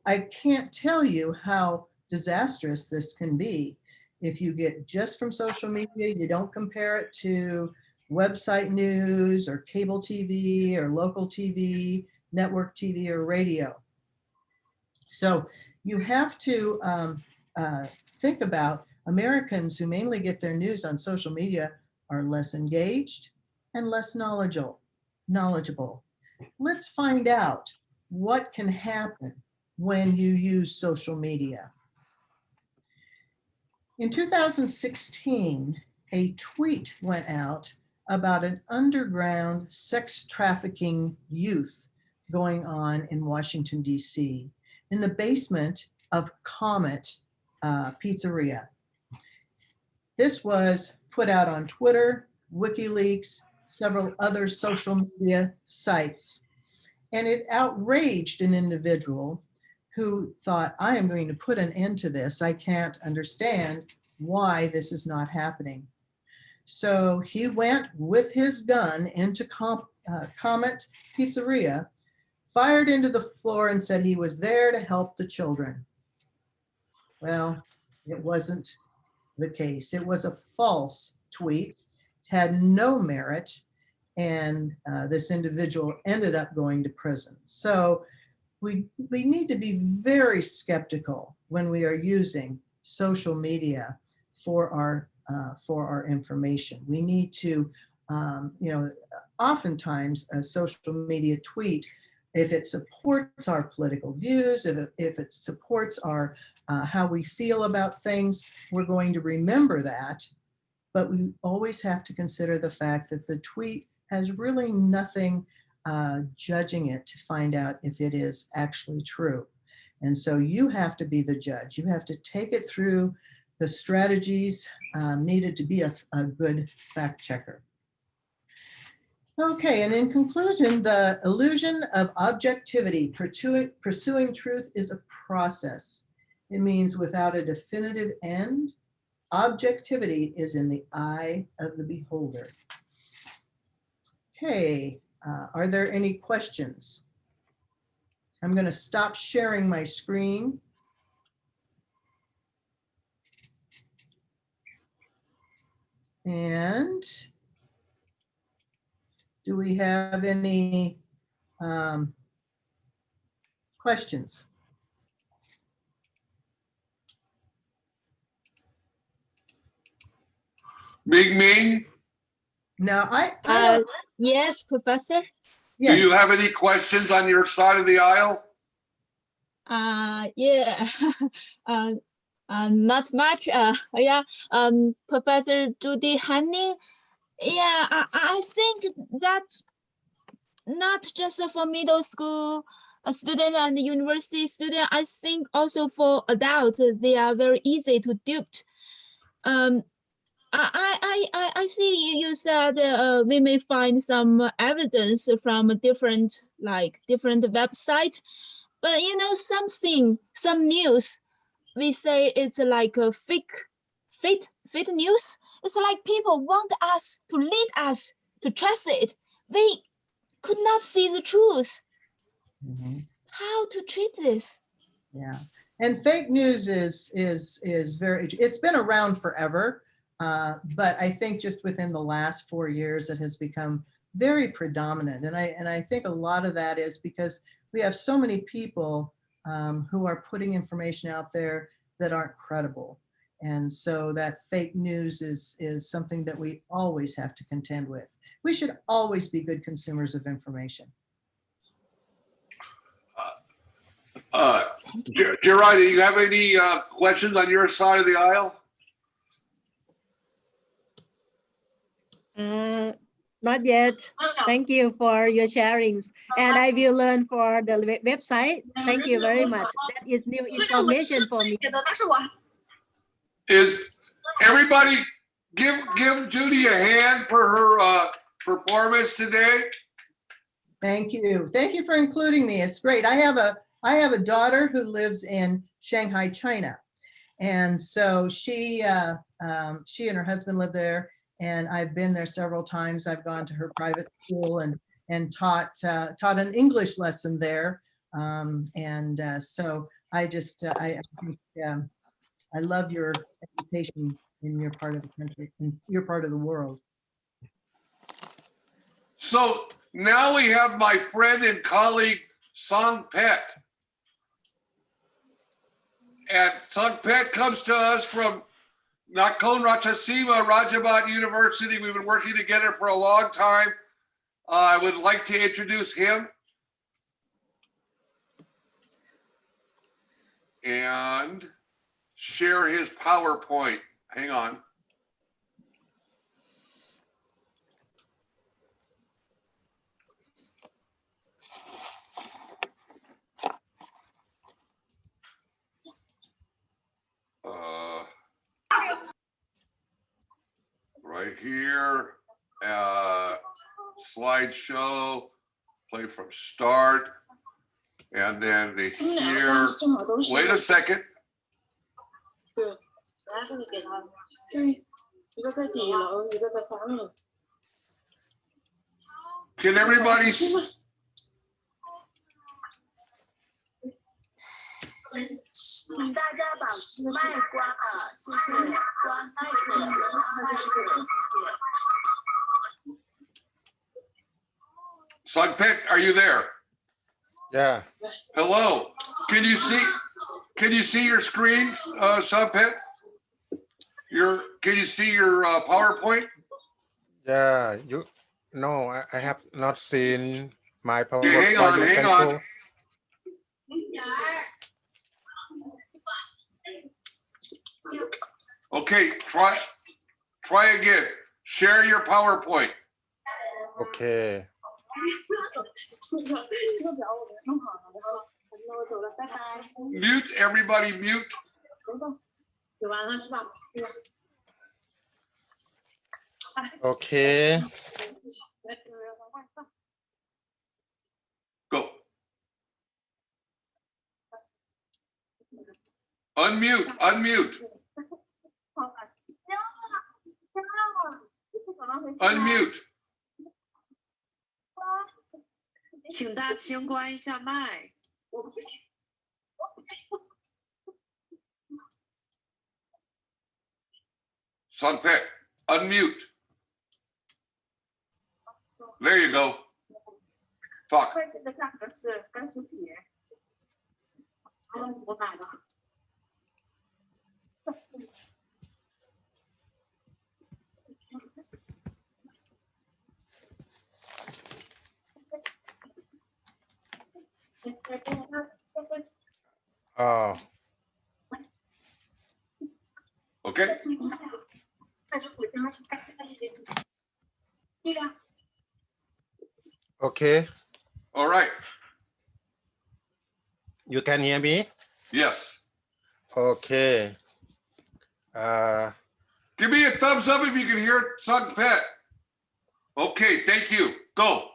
I can't tell you how disastrous this can be. If you get just from social media, you don't compare it to website news or cable TV or local TV, network TV or radio. So you have to think about Americans who mainly get their news on social media are less engaged and less knowledgeable. Let's find out what can happen when you use social media. In 2016, a tweet went out about an underground sex trafficking youth going on in Washington, D.C. in the basement of Comet Pizzeria. This was put out on Twitter, WikiLeaks, several other social media sites, and it outraged an individual who thought, I am going to put an end to this. I can't understand why this is not happening. So he went with his gun into Comet Pizzeria, fired into the floor and said he was there to help the children. Well, it wasn't the case. It was a false tweet, had no merit, and this individual ended up going to prison. So we need to be very skeptical when we are using social media for our information. We need to, oftentimes a social media tweet, if it supports our political views, if it supports our how we feel about things, we're going to remember that. But we always have to consider the fact that the tweet has really nothing judging it to find out if it is actually true. And so you have to be the judge. You have to take it through the strategies needed to be a good fact checker. Okay, and in conclusion, the illusion of objectivity, pursuing truth is a process. It means without a definitive end, objectivity is in the eye of the beholder. Okay, are there any questions? I'm going to stop sharing my screen. And do we have any questions? Ming Ming, Now, I don't, Yes, Professor. do you yes, have any questions on your side of the aisle? Yeah. Not much. Yeah. Professor Judy Hanning. Yeah, I think that's not just for middle school student and university student. I think also for adults, they are very easy to dupe. I see you said we may find some evidence from different websites, but you know some news we say it's like a fake news. It's like people want us to lead us to trust it. They could not see the truth. Mhm. How to treat this? Yeah. And fake news is very, it's been around forever. But I think just within the last 4 years, it has become very predominant. And I think a lot of that is because we have so many people who are putting information out there that aren't credible. And so that fake news is something that we always have to contend with. We should always be good consumers of information. Gerard, do you have any questions on your side of the aisle? Not yet. Thank you for your sharings. And I will learn for the website. Thank you very much. That is new information for me. Is everybody give Judy a hand for her performance today? Thank you. Thank you for including me. It's great. I have a daughter who lives in Shanghai, China. And so she and her husband live there. And I've been there several times. I've gone to her private school and taught an English lesson there. So I just, I think I love your education in your part of the country, in your part of the world. So now we have my friend and colleague, Song Pet. And Song Pet comes to us from Nakhon Ratchasima Rajabat University. We've been working together for a long time. I would like to introduce him. And share his PowerPoint. Hang on. Right here, slideshow, play from start, and then the here. Wait a second. Can everybody? Sugpet, are you there? Yeah. Hello. Can you see your screen, Sugpet? Can you see your PowerPoint? Yeah. No, I have not seen my PowerPoint. Okay, hang on. Okay, try again. Share your PowerPoint. Okay. Mute, everybody mute. Okay. Go. Unmute, unmute, unmute. 请大清关一下麦。 Sunpet, unmute. There you go. Talk. Oh, Okay. okay. All right. You can hear me? Yes. Okay. Give me a thumbs up if you can hear Sunpet. Okay, thank you. Go.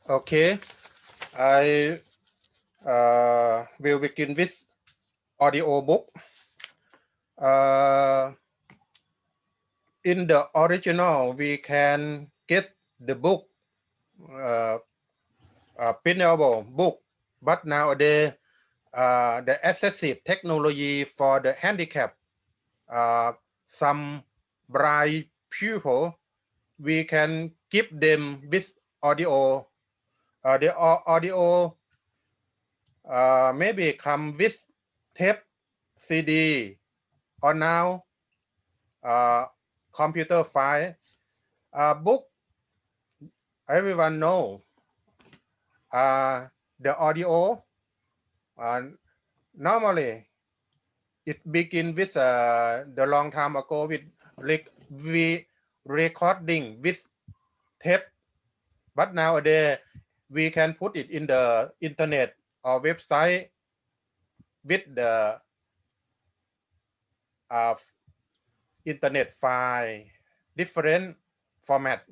Okay. I will begin with audio book. In the original, we can get the book, printable book, but nowadays, the accessible technology for the handicap, some blind people, we can give them with audio. The audio maybe come with tape, CD, or now computer file. Book, everyone know. The audio, normally it begin with the long time ago with we recording with tape, but nowadays we can put it in the internet or website with the internet file, different format,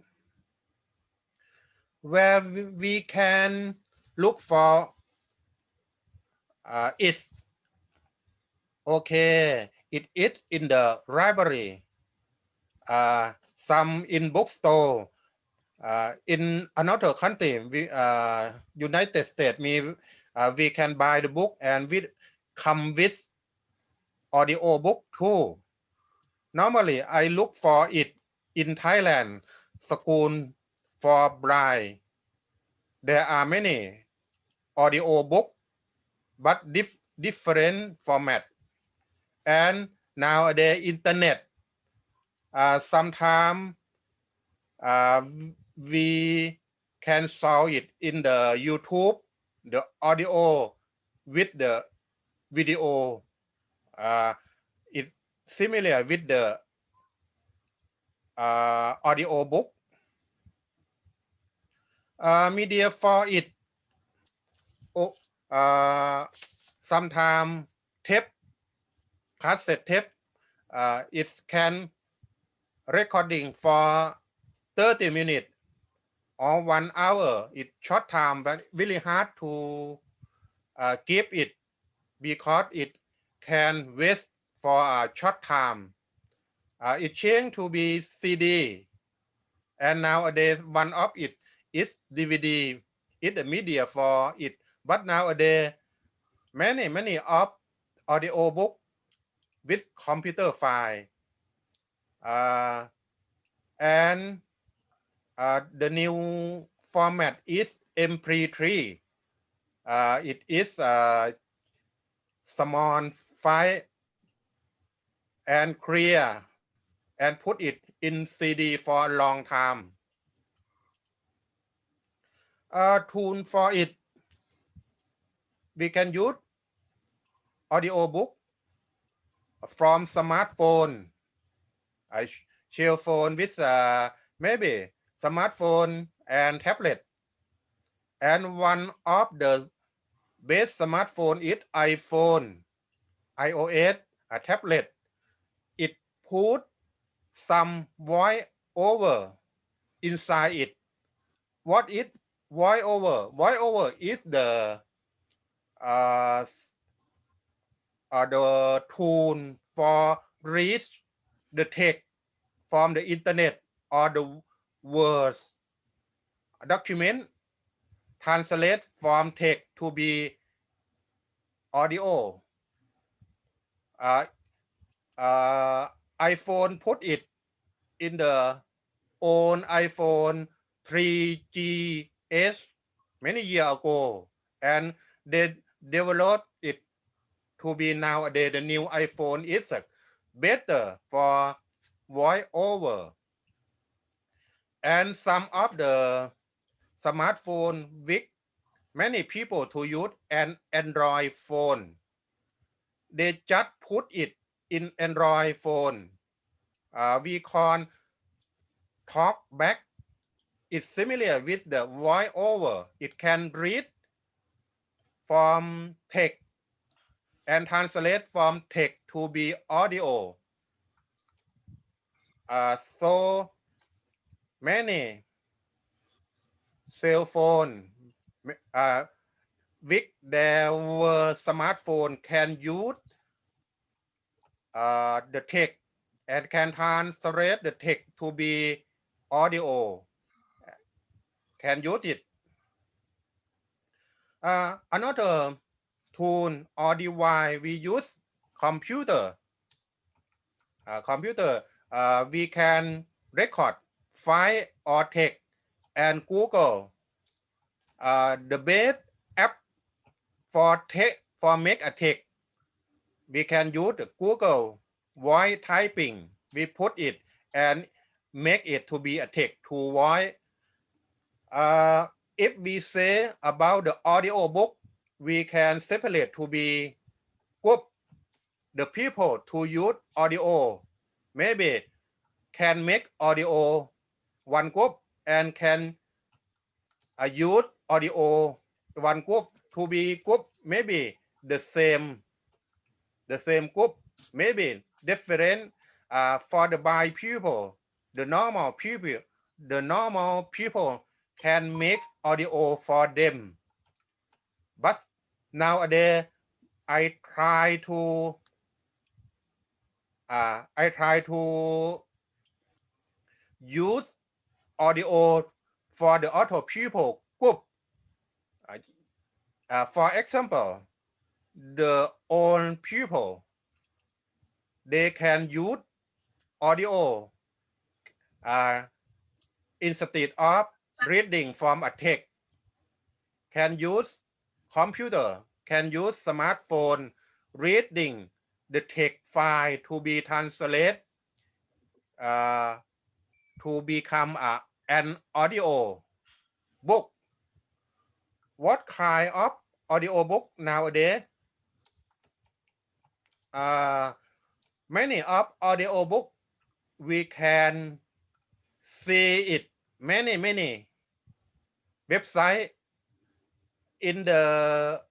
where we can look for it. Okay, it is in the library, some in bookstore. In another country, we, United States, we can buy the book and we come with audio book too. Normally, I look for it in Thailand, school for blind. There are many audio book, but different format. And nowadays, internet, sometimes we can saw it in the YouTube, the audio with the video. It's similar with the audio book. Media for it, sometimes tape, cassette tape, it can recording for 30 minutes or 1 hour. It's short time, but really hard to keep it because it can waste for a short time. It changed to be CD, and nowadays one of it is DVD. It's the media for it, but nowadays many of audio book with computer file, and the new format is MP3. It is a small file and clear and put it in CD for a long time. Tool for it, we can use audio book from smartphone a cell phone with maybe smartphone and tablet. And one of the best smartphone is iPhone, iOS, a tablet. It put some voice over inside it. What is voice over? Voice over is the tool for read the text from the internet or the words document translate from text to be audio. Uh, iPhone put it in the own iPhone 3GS many years ago, and they developed it to be nowadays the new iPhone is better for voice over. And some of the smartphone with many people to use an Android phone. They just put it in Android phone. We call talk back. It's similar with the voice over. It can read from text and translate from text to be audio. So many cell phone with their smartphone can use the text and can translate the text to be audio. Can use it. Another tool or device we use computer. We can record file or text and Google. The best app for text for make a text. We can use the Google voice typing. We put it and make it to be a text to voice. If we say about the audio book, we can separate to be group the people to use audio. Maybe can make audio one group and can use audio one group to be group maybe the same group, maybe different for the blind people. The normal people can make audio for them. But nowadays I try to use audio for the auto people group. For example, the old people, they can use audio instead of reading from a text. Can use computer, can use smartphone reading the text file to be translated to become an audio book. What kind of audio book nowadays? Many of audio book we can see it many website in the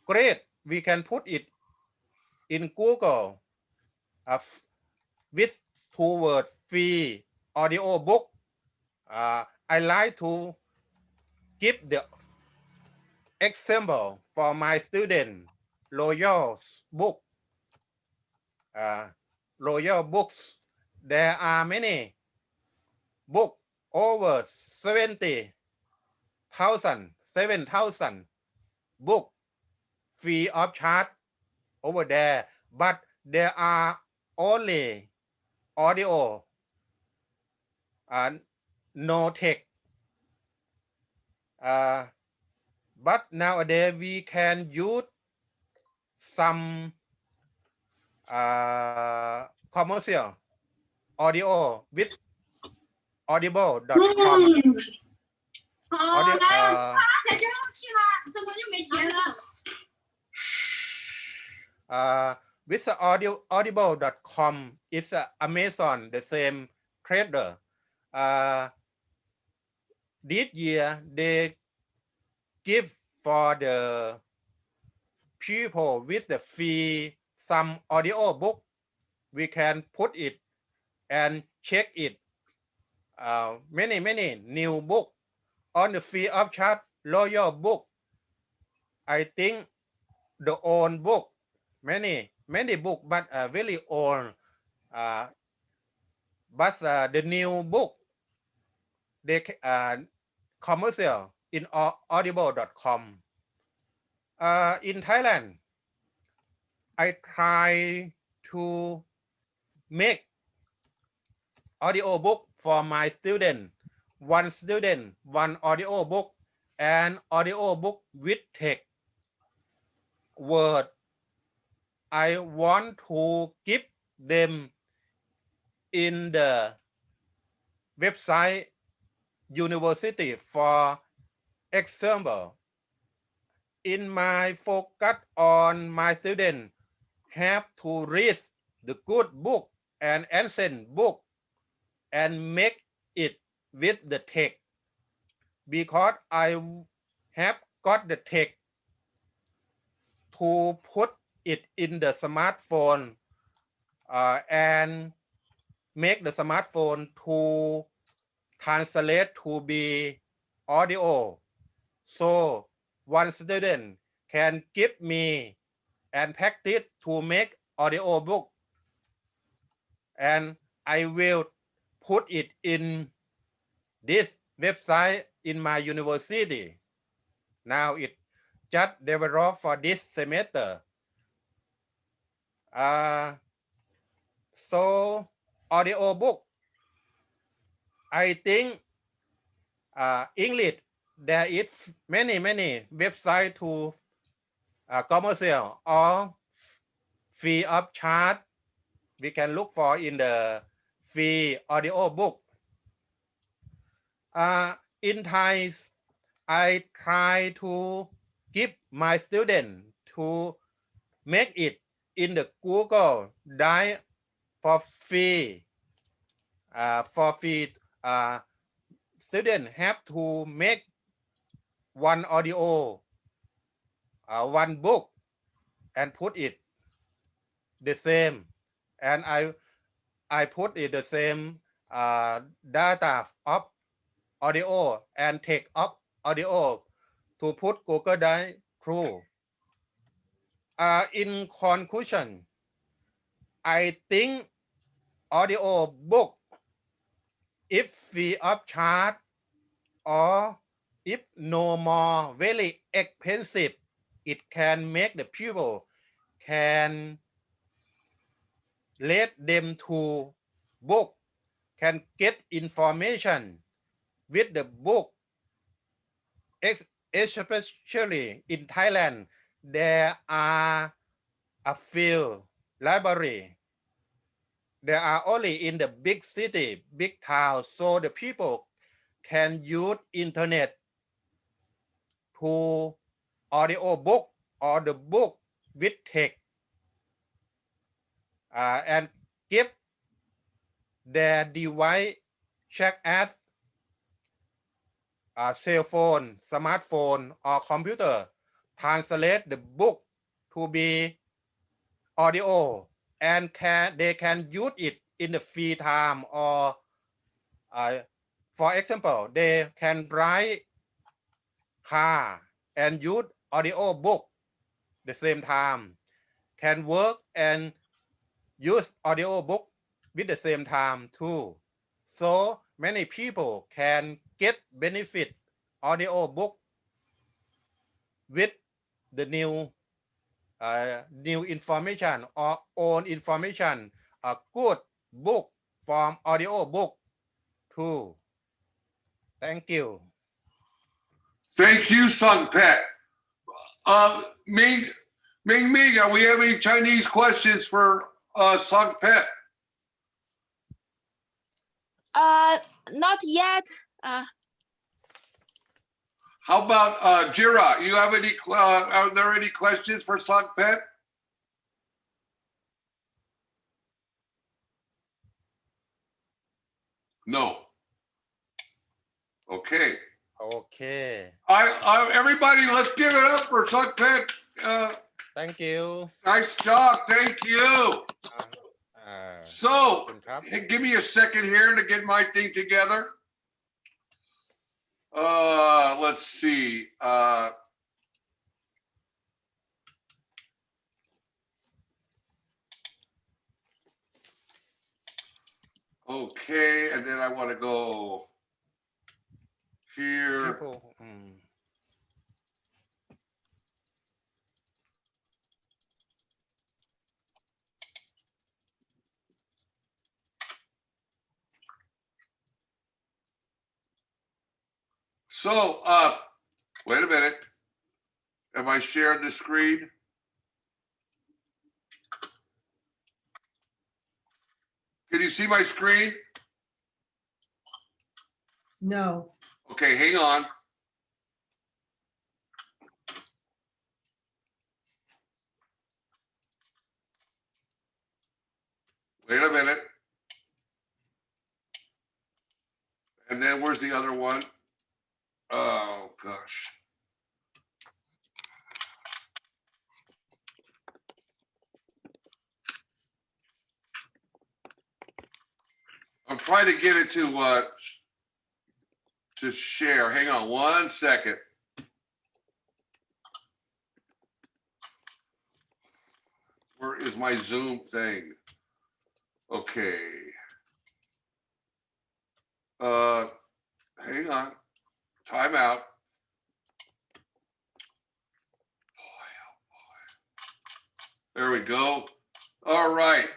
grade. We can put it in Google with two words free audio book. I like to give the example for my student. Royal book. Royal books. There are many books over 7,000 book free of charge over there, but there are only audio and no text. But nowadays we can use some commercial audio with audible.com. with the audible.com, it's Amazon, the same trader. This year they give for the people with the free some audio book. We can put it and check it. Many new book on the free of charge loyal book. I think the old book, many book, but very old. But the new book, they commercial in audible.com. In Thailand, I try to make audio book for my student. One student, one audio book, and audio book with text word. I want to give them in the website university. For example, in my focus on my student have to read the good book and ancient book and make it with the text, because I have got the text to put it in the smartphone and make the smartphone to translate to be audio. So one student can give me and practice to make audio book, and I will put it in this website in my university. Now it just developed for this semester. So audio book, I think English, there is many website to commercial or free of charge. We can look for in the free audio book. In Thai, I try to give my student to make it in the Google Drive for free. Student have to make one audio, one book, and put it the same. And I put it the same data of audio and text of audio to put Google Drive through. In conclusion, I think audio book, if free of charge or if no more very expensive, it can make the people can let them to book, can get information with the book. Especially in Thailand, there are a few library. They are only in the big city, big town, so the people can use internet to audio book or the book with text and give their device check as a cell phone, smartphone, or computer, translate the book to be audio, and they can use it in the free time, or for example, they can drive car and use audio book the same time, can work and use audio book with the same time too. So many people can get benefit audio book with the new information or own information, a good book from audio book too. Thank you. Thank you, Sung Pet. Ming, are we have any Chinese questions for Sung Pet? Not yet. How about Jira? You have any? Are there any questions for Sung Pet? No. Okay. Okay. Everybody, let's give it up for Sungpet. Thank you. Nice job. Thank you. So, ขอบคุณครับ hey, give me a second here to get my thing together. Let's see. Okay, and then I want to go here. People, So, wait a minute. Am I sharing the screen? Can you see my screen? No. Okay, hang on. Wait a minute. And then where's the other one? Oh, gosh. I'm trying to get it to share. Hang on one second. Where is my Zoom thing? Okay. Hang on. Time out. Boy, oh boy. There we go. All right.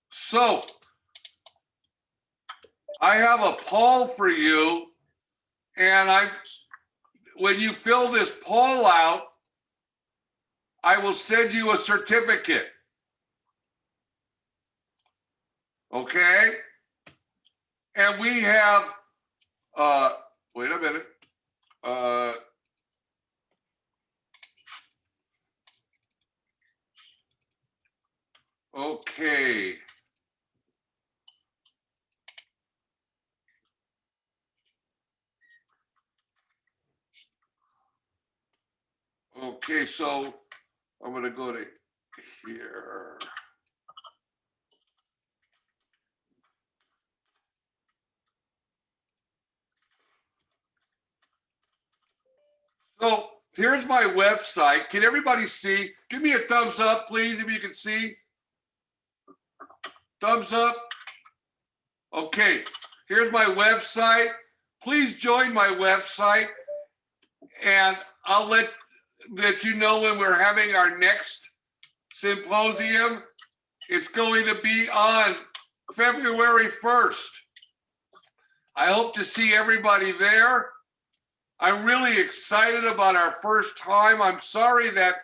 So I have a poll for you, and when you fill this poll out, I will send you a certificate. Okay? And we have, wait a minute. Okay. Okay, so I'm going to go to here. So here's my website. Can everybody see? Give me a thumbs up, please, if you can see. Thumbs up. Okay, here's my website. Please join my website, and I'll let you know when we're having our next symposium. It's going to be on February 1st. I hope to see everybody there. I'm really excited about our first time. I'm sorry that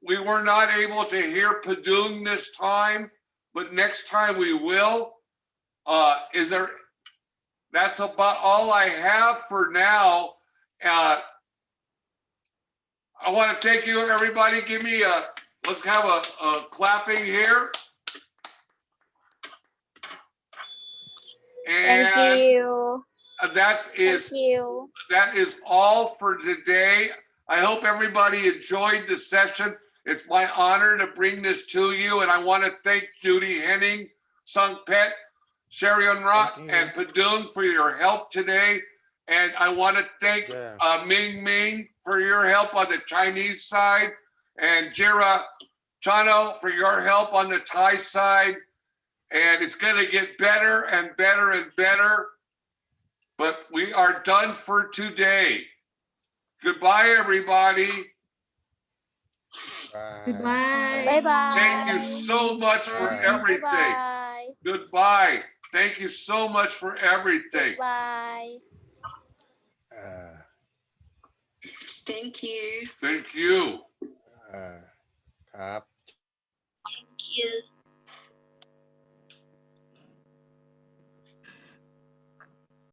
we were not able to hear Padung this time, but next time we will. That's about all I have for now. I want to thank you, everybody. Give me let's have a clapping here. And Thank you. That is Thank you. that is all for today. I hope everybody enjoyed the session. It's my honor to bring this to you, and I want to thank Judy Henning, Sungpet, Sherion Rock, Thank you. and Padung for your help today. And I want to thank Ming Ming for your help on the Chinese side, and Jira Chano for your help on the Thai side. And it's going to get better and better and better. But we are done for today. Goodbye, everybody. Goodbye. Bye bye. Thank you so much for Bye. everything. Bye. Goodbye. Thank you so much for everything. Bye. Thank you. Thank you. ครับ Thank you.